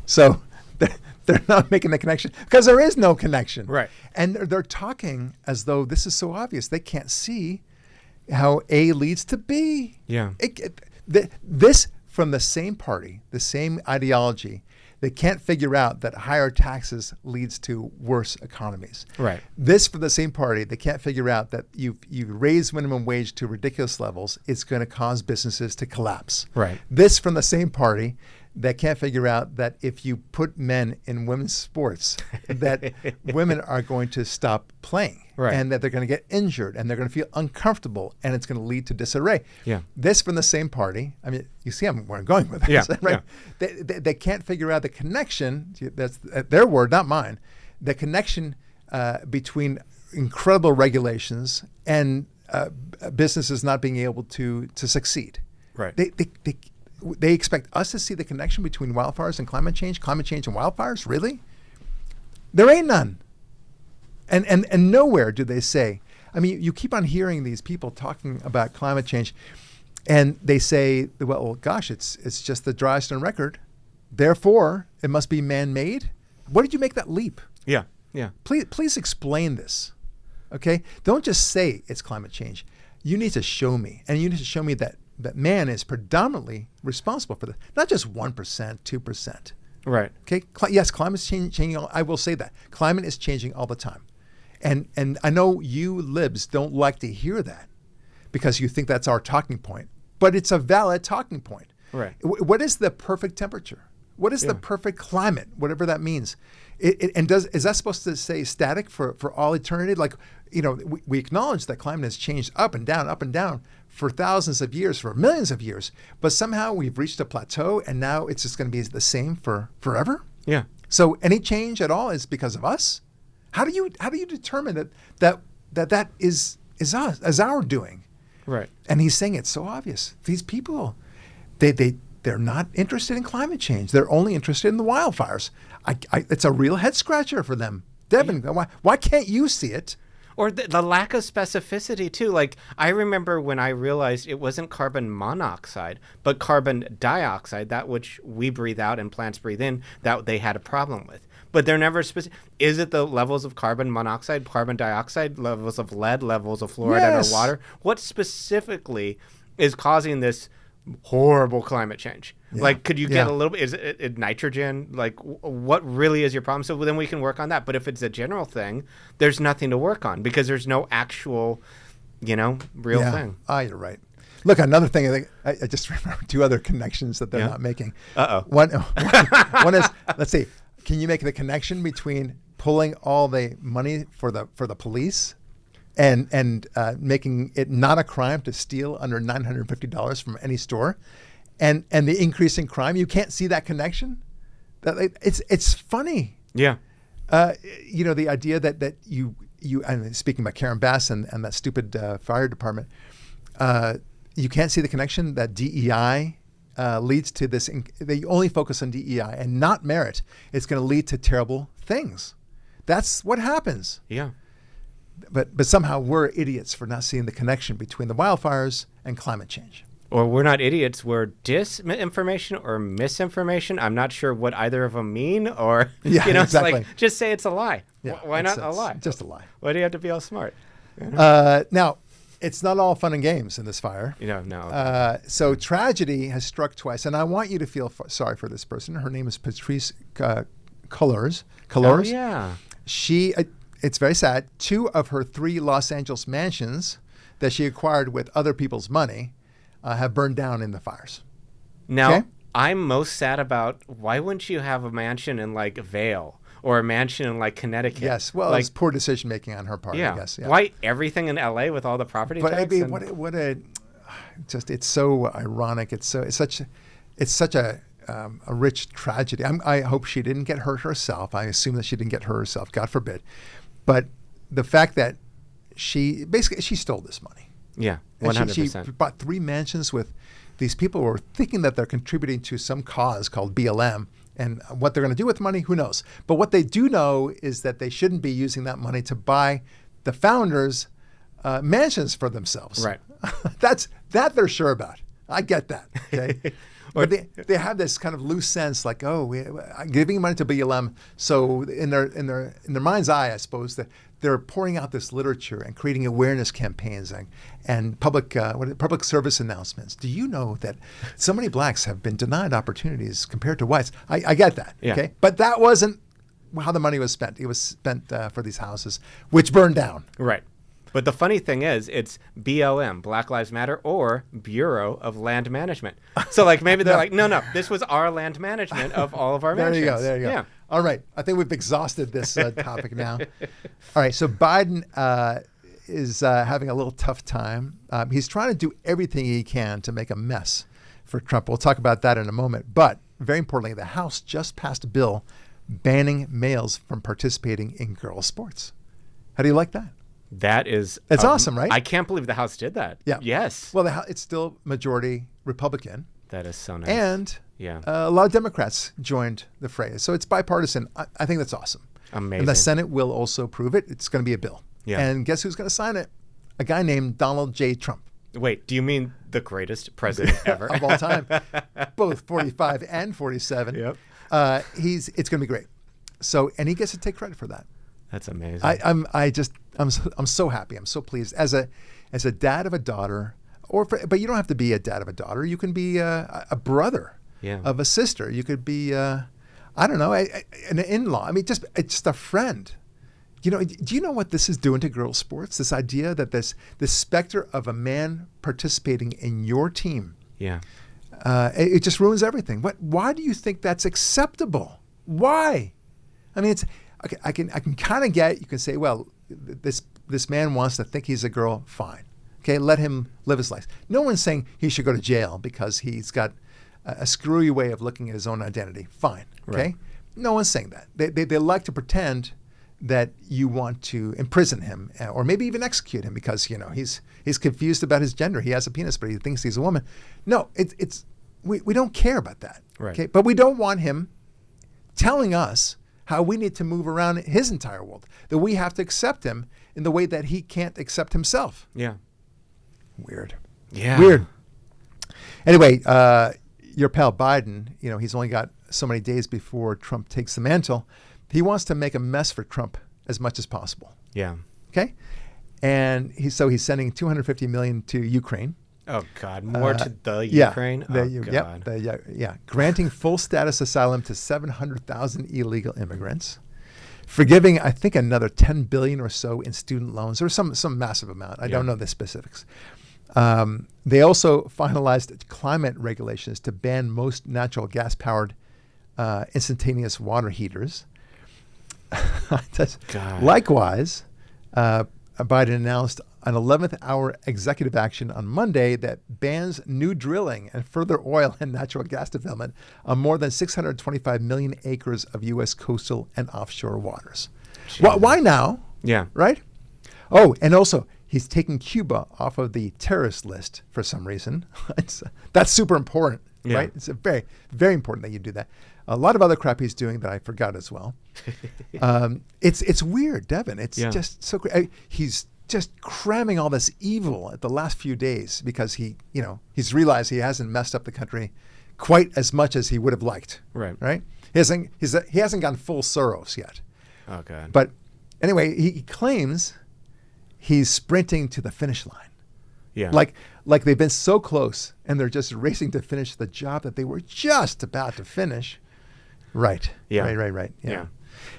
So they're not making the connection because there is no connection. Right. And they're talking as though this is so obvious. They can't see how A leads to B. Yeah. This from the same party, the same ideology. They can't figure out that higher taxes leads to worse economies. Right. This for the same party, they can't figure out that you raise minimum wage to ridiculous levels, it's going to cause businesses to collapse. Right. This from the same party, they can't figure out that if you put men in women's sports, that women are going to stop playing. Right. And that they're going to get injured and they're going to feel uncomfortable and it's going to lead to disarray. Yeah. This from the same party. I mean, you see where I'm going with this, Yeah, right? yeah. They can't figure out the connection. That's their word, not mine. The connection between incredible regulations and businesses not being able to succeed. Right. They expect us to see the connection between wildfires and climate change and wildfires? Really? There ain't none. And nowhere do they say, I mean, you keep on hearing these people talking about climate change and they say, well, gosh, it's just the driest on record. Therefore, it must be man-made. What did you make that leap? Yeah. Yeah. Please explain this. Okay? Don't just say it's climate change. You need to show me. And you need to show me that man is predominantly responsible for this. Not just 1%, 2%. Right. Okay. Yes, climate's changing. I will say that. Climate is changing all the time. And I know you libs don't like to hear that because you think that's our talking point. But it's a valid talking point. Right. What is the perfect temperature? What is the perfect climate? Whatever that means. Is that supposed to stay static for all eternity? Like, you know, we acknowledge that climate has changed up and down for thousands of years, for millions of years. But somehow we've reached a plateau and now it's just going to be the same for forever? Yeah. So any change at all is because of us? How do you determine that is us, as our doing? Right. And he's saying it's so obvious. These people, they're not interested in climate change. They're only interested in the wildfires. It's a real head scratcher for them. Devin, why can't you see it? Or the lack of specificity, too. Like, I remember when I realized it wasn't carbon monoxide, but carbon dioxide, that which we breathe out and plants breathe in, that they had a problem with. But they're never specific. Is it the levels of carbon monoxide, carbon dioxide, levels of lead, levels of fluoride in our water? What specifically is causing this horrible climate change? Yeah. Like, could you get a little bit, is it nitrogen? Like, what really is your problem? So then we can work on that. But if it's a general thing, there's nothing to work on because there's no actual, real thing. Ah, you're right. Look, another thing, I just remember two other connections that they're not making. One is, let's see, can you make the connection between pulling all the money for the police and making it not a crime to steal under $950 from any store, and the increase in crime? You can't see that connection. It's funny. Yeah. The idea that you and speaking about Karen Bass and that stupid fire department, you can't see the connection that DEI leads to this. They only focus on DEI and not merit. It's going to lead to terrible things. That's what happens. Yeah. But somehow we're idiots for not seeing the connection between the wildfires and climate change. Or we're not idiots. We're disinformation or misinformation. I'm not sure what either of them mean. Or, exactly. It's like, just say it's a lie. Yeah, Why not a lie? Just a lie. Why do you have to be all smart? Now, it's not all fun and games in this fire. No. So tragedy has struck twice. And I want you to feel sorry for this person. Her name is Patrice Cullors. Oh, yeah. It's very sad. 2 of her 3 Los Angeles mansions that she acquired with other people's money have burned down in the fires. Now, okay? I'm most sad about, why wouldn't you have a mansion in like Vail or a mansion in like Connecticut? Yes, well, it's poor decision making on her part, I guess. Yeah. Why everything in LA with all the property tax? I mean, it's so ironic. It's such a rich tragedy. I hope she didn't get hurt herself. I assume that she didn't get hurt herself, God forbid. But the fact that she stole this money. Yeah, 100%. She bought 3 mansions with these people who are thinking that they're contributing to some cause called BLM. And what they're going to do with the money, who knows? But what they do know is that they shouldn't be using that money to buy the founders mansions for themselves. Right. that they're sure about. I get that. Okay. But they have this kind of loose sense, like, giving money to BLM. So in their mind's eye, I suppose, that they're pouring out this literature and creating awareness campaigns and public service announcements. Do you know that so many blacks have been denied opportunities compared to whites? I get that. Yeah. Okay, but that wasn't how the money was spent. It was spent for these houses, which burned down. Right. But the funny thing is, it's BLM, Black Lives Matter, or Bureau of Land Management. So, like, maybe they're like, no, this was our land management of all of our mansions. There you go. Yeah. All right. I think we've exhausted this topic now. All right. So Biden is having a little tough time. He's trying to do everything he can to make a mess for Trump. We'll talk about that in a moment. But very importantly, the House just passed a bill banning males from participating in girls' sports. How do you like that? It's awesome, right? I can't believe the House did that. Yeah. Yes. Well, it's still majority Republican. That is so nice. And a lot of Democrats joined the fray. So it's bipartisan. I think that's awesome. Amazing. And the Senate will also approve it. It's going to be a bill. Yeah. And guess who's going to sign it? A guy named Donald J. Trump. Wait, do you mean the greatest president ever? Of all time. Both 45 and 47. Yep. It's going to be great. So, and he gets to take credit for that. That's amazing. I'm so happy. I'm so pleased as a dad of a daughter, but you don't have to be a dad of a daughter. You can be a brother of a sister. You could be an in-law. I mean, just a friend. Do you know what this is doing to girls' sports? This idea that this specter of a man participating in your team. Yeah. It just ruins everything. Why do you think that's acceptable? Why? I mean, it's. Okay, I can kind of get. You can say, well, this man wants to think he's a girl. Fine, okay, let him live his life. No one's saying he should go to jail because he's got a screwy way of looking at his own identity. Fine, okay. Right. No one's saying that. They like to pretend that you want to imprison him or maybe even execute him because he's confused about his gender. He has a penis, but he thinks he's a woman. No, we don't care about that. Right. Okay, but we don't want him telling us how we need to move around his entire world, that we have to accept him in the way that he can't accept himself. Yeah. Weird. Yeah. Weird. Anyway, your pal Biden, he's only got so many days before Trump takes the mantle. He wants to make a mess for Trump as much as possible. Yeah. Okay? And he's sending $250 million to Ukraine. Oh, God. More to the Ukraine? God. Granting full status asylum to 700,000 illegal immigrants. Forgiving, I think, another $10 billion or so in student loans, or some massive amount. I don't know the specifics. They also finalized climate regulations to ban most natural gas-powered instantaneous water heaters. Likewise, Biden announced an 11th hour executive action on Monday that bans new drilling and further oil and natural gas development on more than 625 million acres of U.S. coastal and offshore waters. Why now? Yeah. Right? Oh, and also, he's taking Cuba off of the terrorist list for some reason. That's super important, right? It's a very, very important that you do that. A lot of other crap he's doing that I forgot as well. It's weird, Devin. It's just so great. He's just cramming all this evil at the last few days because he's realized he hasn't messed up the country quite as much as he would have liked. Right. He hasn't gone full Soros yet. Oh God. But anyway, he claims he's sprinting to the finish line. Yeah. Like they've been so close and they're just racing to finish the job that they were just about to finish. Right. Yeah. Right. Yeah.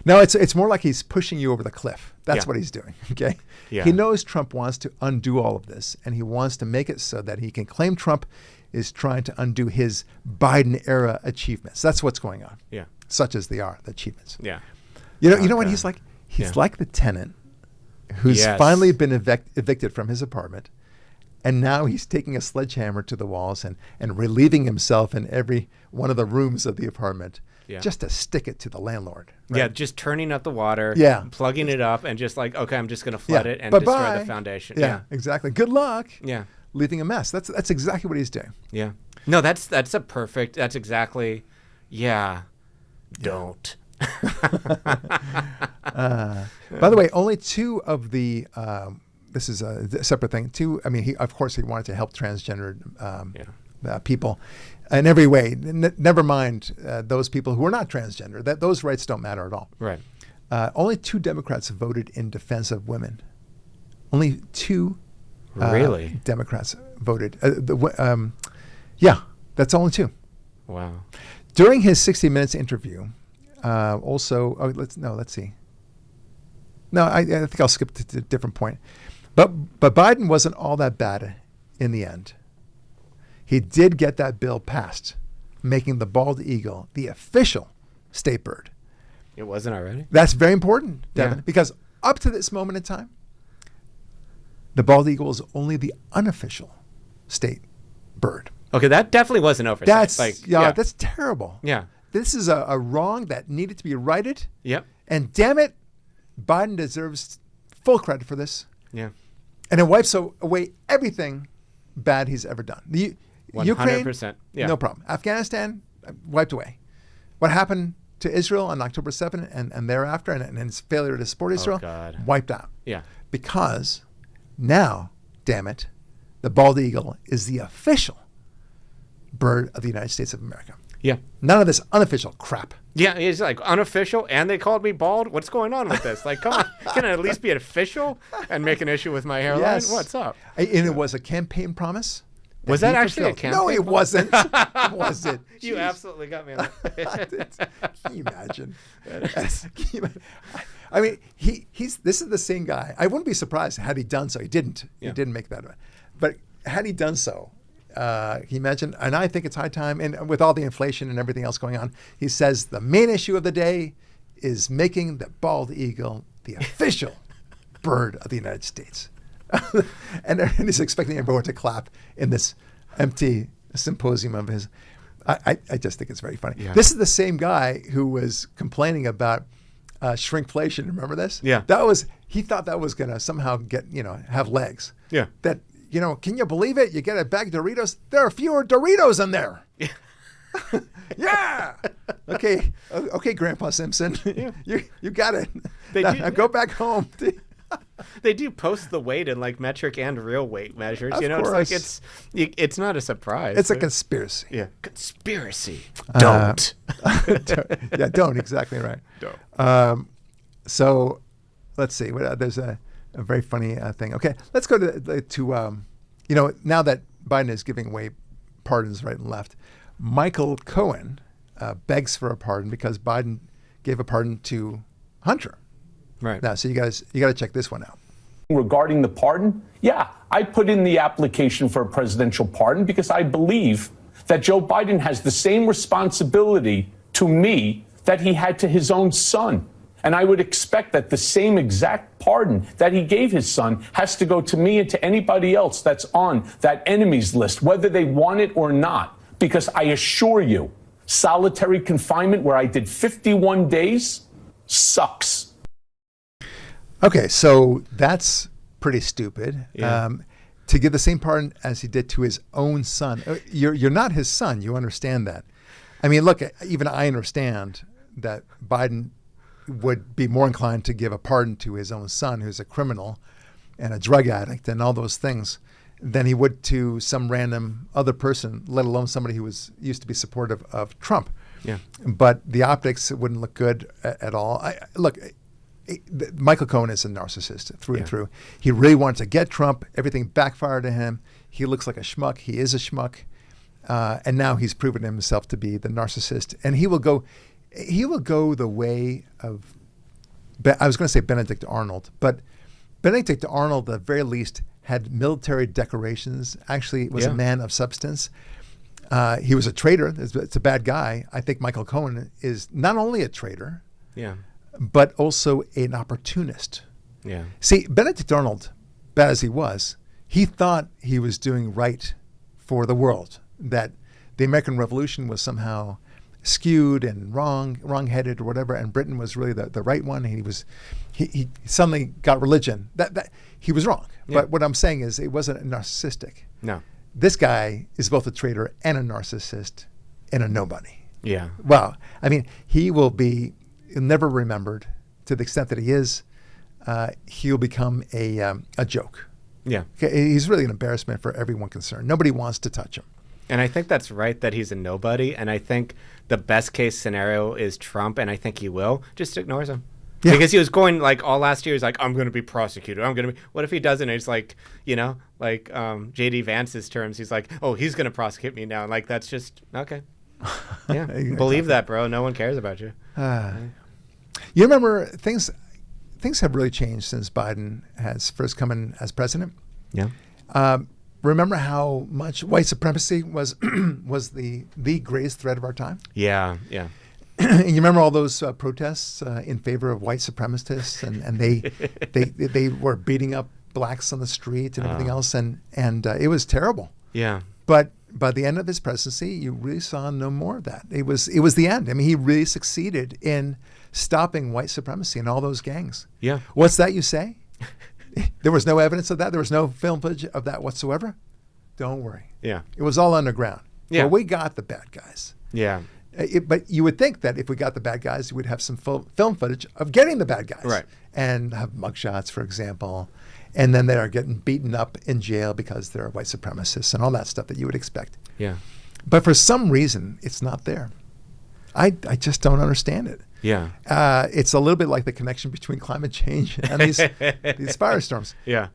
No, it's more like he's pushing you over the cliff. That's what he's doing. Okay. Yeah. He knows Trump wants to undo all of this, and he wants to make it so that he can claim Trump is trying to undo his Biden era achievements. That's what's going on. Yeah. Such as they are, the achievements. Yeah. You know what he's like? He's like the tenant who's finally been evicted from his apartment, and now he's taking a sledgehammer to the walls and relieving himself in every one of the rooms of the apartment just to stick it to the landlord. Right? Yeah, just turning up the water, plugging it up, and just like, okay, I'm just going to flood it and destroy the foundation. Yeah, exactly. Good luck. Yeah. Leaving a mess. That's exactly what he's doing. Yeah. No, that's exactly, don't. By the way, only two of the this is a separate thing. He wanted to help transgender people in every way. Never mind those people who are not transgender. Those rights don't matter at all. Right. Only 2 Democrats voted in defense of women. Only 2 really Democrats voted. That's only 2. Wow. During his 60 Minutes interview, let's see. No, I think I'll skip to a different point. But Biden wasn't all that bad in the end. He did get that bill passed, making the bald eagle the official state bird. It wasn't already? That's very important, Devin, because up to this moment in time, the bald eagle is only the unofficial state bird. Okay, that definitely was an oversight. That's terrible. Yeah. This is a wrong that needed to be righted. Yep. And damn it, Biden deserves full credit for this. Yeah. And it wipes away everything bad he's ever done. The 100%. Ukraine, yeah. No problem. Afghanistan, wiped away. What happened to Israel on October 7th and thereafter, and its failure to support Israel, wiped out. Yeah. Because now, damn it, the bald eagle is the official bird of the United States of America. Yeah. None of this unofficial crap. Yeah, it's like unofficial, and they called me bald. What's going on with this? Like, come on, can I at least be official and make an issue with my hairline? Yes. You up? And it was a campaign promise. Was that actually a campaign? No, it wasn't. Was it? You absolutely got me on that. Can you imagine? I mean, this is the same guy. I wouldn't be surprised had he done so. He didn't. Yeah. He didn't make that. But had he done so, can you imagine? And I think it's high time. And with all the inflation and everything else going on, he says the main issue of the day is making the bald eagle the official bird of the United States. and he's expecting everyone to clap in this empty symposium of his. I just think it's very funny. Yeah. This is the same guy who was complaining about shrinkflation. Remember this? Yeah. He thought that was going to somehow have legs. Yeah. That, can you believe it? You get a bag of Doritos. There are fewer Doritos in there. Yeah. Yeah. Okay, Grandpa Simpson. Yeah. You got it. Now go back home. They do post the weight in like metric and real weight measures. Of course. It's like it's not a surprise. It's a conspiracy. Yeah, conspiracy. Don't. Don't. Exactly right. Don't. So, let's see. There's a very funny thing. Okay, let's go to now that Biden is giving away pardons right and left, Michael Cohen begs for a pardon because Biden gave a pardon to Hunter. Right. Now, so you got to check this one out. Regarding the pardon, yeah, I put in the application for a presidential pardon because I believe that Joe Biden has the same responsibility to me that he had to his own son. And I would expect that the same exact pardon that he gave his son has to go to me and to anybody else that's on that enemies list, whether they want it or not. Because I assure you, solitary confinement where I did 51 days sucks. Okay, so that's pretty stupid. Yeah. To give the same pardon as he did to his own son. You're not his son. You understand that. I mean, look, even I understand that Biden would be more inclined to give a pardon to his own son, who's a criminal and a drug addict and all those things, than he would to some random other person, let alone somebody who used to be supportive of Trump. Yeah. But the optics wouldn't look good at all. Michael Cohen is a narcissist through and through. He really wanted to get Trump. Everything backfired to him. He looks like a schmuck. He is a schmuck. And now he's proven himself to be the narcissist. And he will go the way of, I was going to say Benedict Arnold, but Benedict Arnold, at the very least, had military decorations, actually was a man of substance. He was a traitor. It's a bad guy. I think Michael Cohen is not only a traitor, but also an opportunist. Yeah. See, Benedict Arnold, bad as he was, he thought he was doing right for the world, that the American Revolution was somehow skewed and wrong-headed or whatever, and Britain was really the right one. And he suddenly got religion. That he was wrong. Yeah. But what I'm saying is it wasn't narcissistic. No. This guy is both a traitor and a narcissist and a nobody. Yeah. Wow. I mean, he will be never remembered to the extent that he is. He'll become a joke. Yeah. He's really an embarrassment for everyone concerned. Nobody wants to touch him. And I think that's right, that he's a nobody. And I think the best case scenario is Trump, and I think he will. Just ignores him. Yeah. Because he was going like all last year, he's like, I'm going to be prosecuted. What if he doesn't? It's like, J.D. Vance's terms. He's like, oh, he's going to prosecute me now. Like, that's just, okay. Yeah. Believe that, bro. No one cares about you. You remember things have really changed since Biden has first come in as president. Yeah. Remember how much white supremacy was the greatest threat of our time? Yeah, yeah. And you remember all those protests in favor of white supremacists, and they were beating up blacks on the street and everything else, and it was terrible. Yeah. But by the end of his presidency, you really saw no more of that. It was the end. I mean, he really succeeded in stopping white supremacy and all those gangs. Yeah. What's that you say? There was no evidence of that. There was no film footage of that whatsoever. Don't worry. Yeah. It was all underground. Yeah. Well, we got the bad guys. Yeah. But you would think that if we got the bad guys, we'd have some film footage of getting the bad guys. Right. And have mugshots, for example. And then they are getting beaten up in jail because they're white supremacists and all that stuff that you would expect. Yeah. But for some reason, it's not there. I just don't understand it. Yeah. It's a little bit like the connection between climate change and these firestorms. Yeah.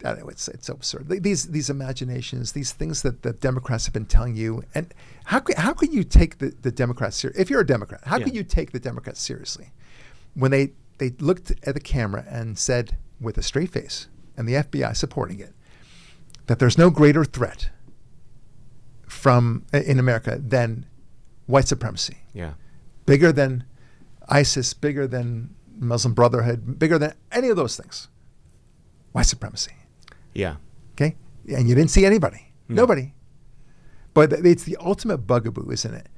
It's so absurd. These imaginations, these things that the Democrats have been telling you, and how could you take the Democrats seriously? If you're a Democrat, how could you take the Democrats seriously when they looked at the camera and said with a straight face, and the FBI supporting it, that there's no greater threat in America than white supremacy. Yeah. Bigger than ISIS, bigger than Muslim Brotherhood, bigger than any of those things. White supremacy. Yeah. Okay? And you didn't see anybody. Nobody. But it's the ultimate bugaboo, isn't it?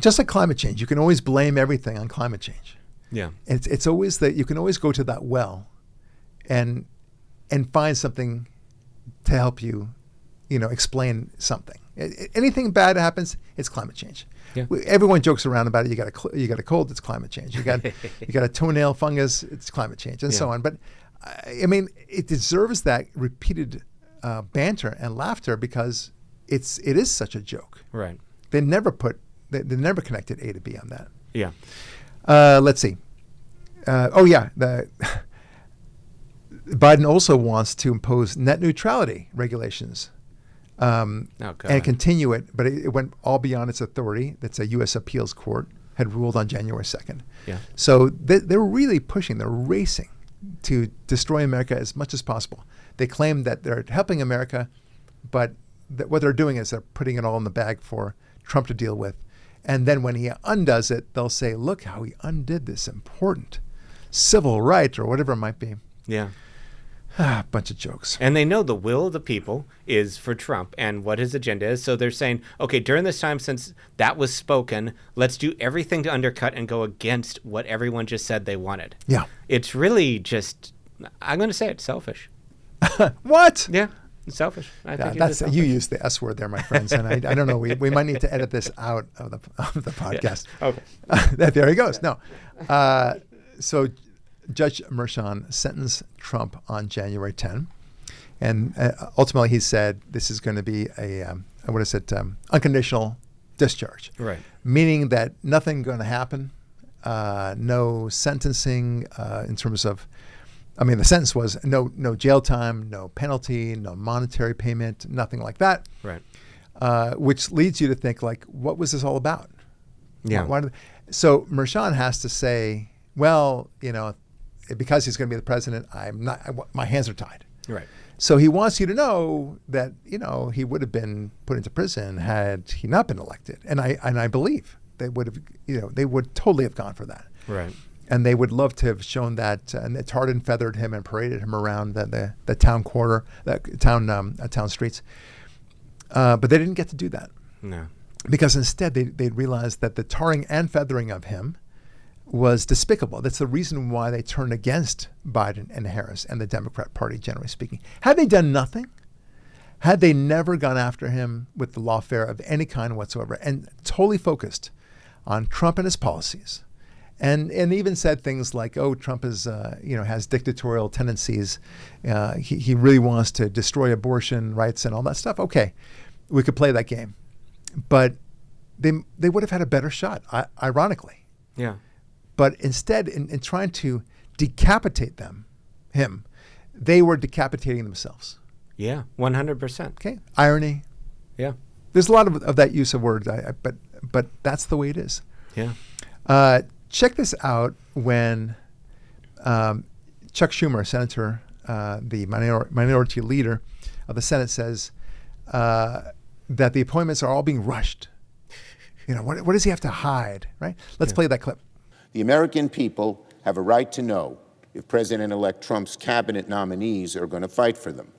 Just like climate change, you can always blame everything on climate change. Yeah. It's always that you can always go to that well and find something to help you, explain something. Anything bad happens, it's climate change. Yeah. Everyone jokes around about it. You got a cold, it's climate change. You got a toenail fungus, it's climate change, and so on. But I mean, it deserves that repeated banter and laughter because it is such a joke. Right. They never connected A to B on that. Yeah. Let's see. Biden also wants to impose net neutrality regulations. And continue it, but it went all beyond its authority. That's a U.S. appeals court had ruled on January 2nd. Yeah. So they're really pushing. They're racing to destroy America as much as possible. They claim that they're helping America, but what they're doing is they're putting it all in the bag for Trump to deal with. And then when he undoes it, they'll say, look how he undid this important civil right or whatever it might be. Yeah. Bunch of jokes. And they know the will of the people is for Trump and what his agenda is. So they're saying, okay, during this time since that was spoken, let's do everything to undercut and go against what everyone just said they wanted. Yeah. It's really just, I'm going to say it, selfish. What? Yeah, it's selfish. I think That's you used the S word there, my friends, and I don't know. We might need to edit this out of the podcast. Yeah. Okay. There he goes. No. So Judge Merchan sentenced Trump on January 10, and ultimately he said this is going to be unconditional discharge. Right. Meaning that nothing going to happen, no sentencing in terms of, the sentence was no jail time, no penalty, no monetary payment, nothing like that. Right. Which leads you to think, like, what was this all about? Yeah. So Merchan has to say, well, because he's going to be the president, my hands are tied. Right. So he wants you to know that, he would have been put into prison had he not been elected. And I believe they would have, they would totally have gone for that. Right. And they would love to have shown that, and tarred and feathered him and paraded him around the town quarter, town streets. But they didn't get to do that. No. Because instead they realized that the tarring and feathering of him was despicable. That's the reason why they turned against Biden and Harris and the Democrat Party, generally speaking. Had they done nothing, had they never gone after him with the lawfare of any kind whatsoever, and totally focused on Trump and his policies, and even said things like, "Oh, Trump is, has dictatorial tendencies. He really wants to destroy abortion rights and all that stuff." Okay, we could play that game, but they would have had a better shot, ironically. Yeah. But instead, in trying to decapitate him, they were decapitating themselves. Yeah, 100%. Okay, irony. Yeah. There's a lot of that use of words, but that's the way it is. Yeah. Check this out when Chuck Schumer, Senator, the minority leader of the Senate, says that the appointments are all being rushed. What does he have to hide, right? Let's play that clip. The American people have a right to know if President-elect Trump's cabinet nominees are going to fight for them.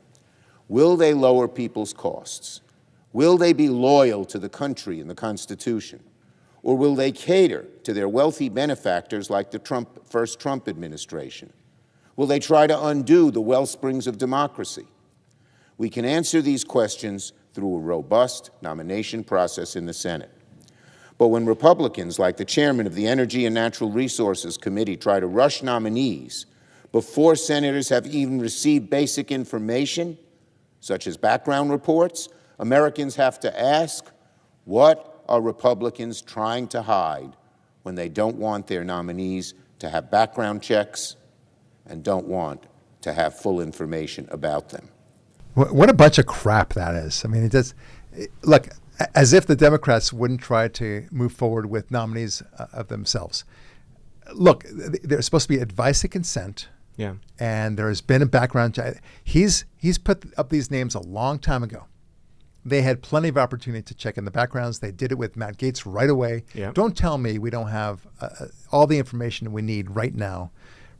Will they lower people's costs? Will they be loyal to the country and the Constitution? Or will they cater to their wealthy benefactors like the first Trump administration? Will they try to undo the wellsprings of democracy? We can answer these questions through a robust nomination process in the Senate. But when Republicans, like the chairman of the Energy and Natural Resources Committee, try to rush nominees before senators have even received basic information, such as background reports, Americans have to ask, what are Republicans trying to hide when they don't want their nominees to have background checks and don't want to have full information about them? What a bunch of crap that is. Look, as if the Democrats wouldn't try to move forward with nominees of themselves. Look, there's supposed to be advice and consent. Yeah. And there has been a background check. He's put up these names a long time ago. They had plenty of opportunity to check in the backgrounds. They did it with Matt Gaetz right away. Yeah. Don't tell me we don't have all the information we need right now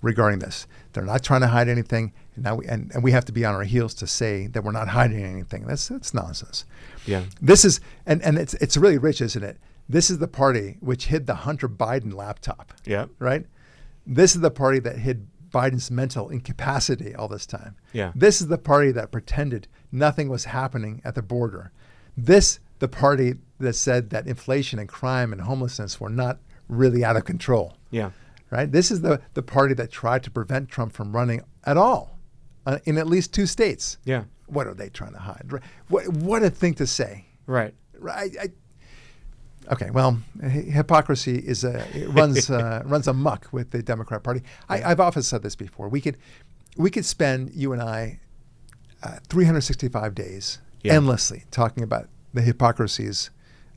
regarding this. They're not trying to hide anything. And now we have to be on our heels to say that we're not hiding anything. That's nonsense. Yeah. This is and it's really rich, isn't it? This is the party which hid the Hunter Biden laptop. Yeah. Right? This is the party that hid Biden's mental incapacity all this time. Yeah. This is the party that pretended nothing was happening at the border. The party that said that inflation and crime and homelessness were not really out of control. Yeah. Right? This is the party that tried to prevent Trump from running at all in at least 2 states. Yeah. What are they trying to hide? What a thing to say. Right. Okay, well, hypocrisy runs amok with the Democrat Party. I've often said this before. We could spend, you and I, 365 days endlessly talking about the hypocrisies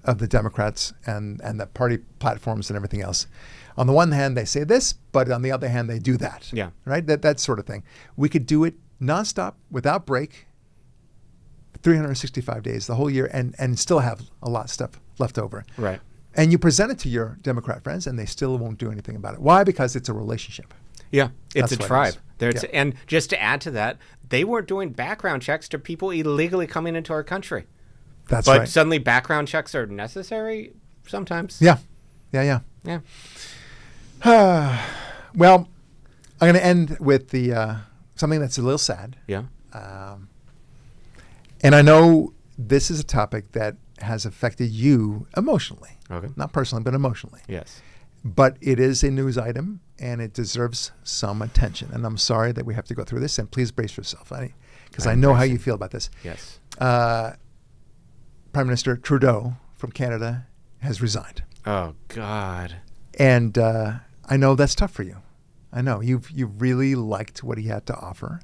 of the Democrats and the party platforms and everything else. on the one hand, they say this, but on the other hand, they do that. Yeah. Right? That sort of thing. We could do it nonstop, without break, 365 days, the whole year, and still have a lot of stuff left over. Right. And you present it to your Democrat friends, and they still won't do anything about it. Why? Because it's a relationship. Yeah, it's That's a what it tribe. is. There's, Yeah. And just to add to that, they weren't doing background checks to people illegally coming into our country. That's but right. suddenly background checks are necessary sometimes. Yeah. Yeah. Well, I'm going to end with the something that's a little sad. Yeah. And I know this is a topic that has affected you emotionally. Okay. Not personally, but emotionally. Yes. But it is a news item, and it deserves some attention. And I'm sorry that we have to go through this, and please brace yourself, because I know how you feel about this. Yes. Prime Minister Trudeau from Canada has resigned. Oh, God. And I know that's tough for you. I know. You've really liked what he had to offer.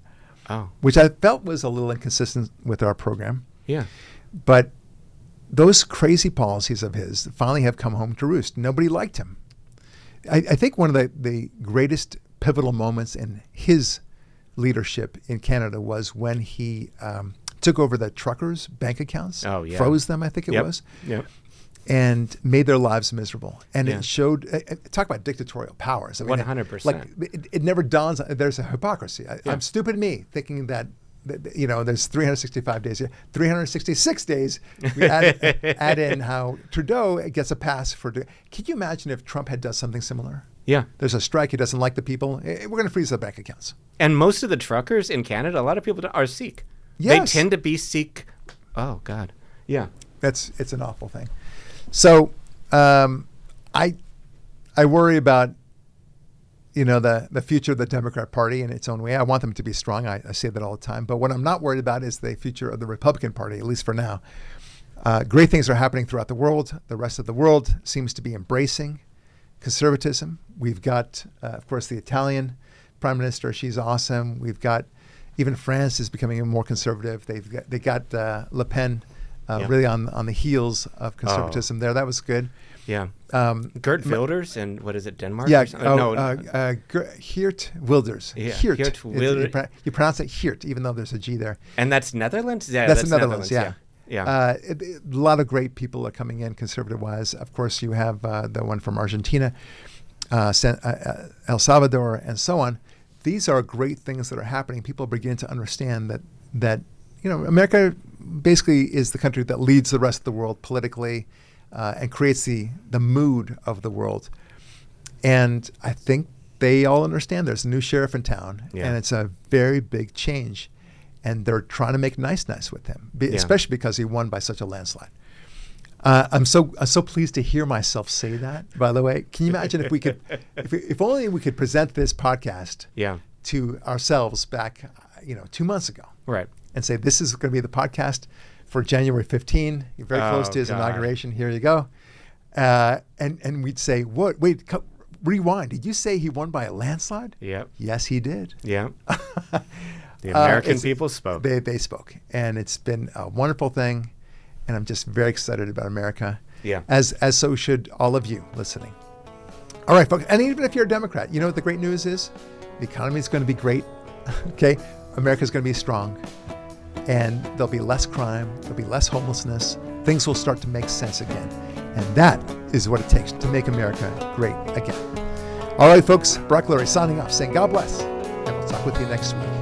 Oh. Which I felt was a little inconsistent with our program. Yeah. But those crazy policies of his finally have come home to roost. Nobody liked him. I think one of the greatest pivotal moments in his leadership in Canada was when he took over the truckers' bank accounts, froze them, I think it was, and made their lives miserable. And it showed, talk about dictatorial powers. I mean, 100%. Like, it never dawns, there's a hypocrisy. I'm stupid me thinking that, there's 365 days here. 366 days, we add in how Trudeau gets a pass for... Can you imagine if Trump had done something similar? Yeah. There's a strike, he doesn't like the people. We're going to freeze the bank accounts. And most of the truckers in Canada, a lot of people are Sikh. Yes. They tend to be Sikh. Oh, God. Yeah. It's an awful thing. So I worry about the future of the Democrat Party in its own way. I want them to be strong. I say that all the time. But what I'm not worried about is the future of the Republican Party, at least for now. Great things are happening throughout the world. The rest of the world seems to be embracing conservatism. We've got, of course, the Italian Prime Minister. She's awesome. We've got even France is becoming more conservative. They got Le Pen really on the heels of conservatism there. That was good. Yeah. Geert Wilders and what is it, Denmark? Yeah. Geert Wilders. Yeah. Geert Wilders. You pronounce it Geert, even though there's a G there. And that's Netherlands? Yeah, that's the Netherlands, yeah. Yeah. A lot of great people are coming in, conservative-wise. Of course, you have the one from Argentina, El Salvador, and so on. These are great things that are happening. People begin to understand that America basically is the country that leads the rest of the world politically and creates the mood of the world. And I think they all understand there's a new sheriff in town, and it's a very big change. And they're trying to make nice with him, especially because he won by such a landslide. I'm so pleased to hear myself say that. By the way, can you imagine if we could, if only we could present this podcast to ourselves back, 2 months ago, right? And say this is going to be the podcast for January 15. You're very close to his inauguration. Here you go, and we'd say, what? Wait, rewind. Did you say he won by a landslide? Yep. Yes, he did. Yeah. The American people spoke. They spoke, and it's been a wonderful thing, and I'm just very excited about America. Yeah. As so should all of you listening. All right, folks, and even if you're a Democrat, you know what the great news is? The economy is going to be great. Okay, America's going to be strong, and there'll be less crime, there'll be less homelessness. Things will start to make sense again, and that is what it takes to make America great again. All right, folks, Brock Lurie signing off, saying God bless, and we'll talk with you next week.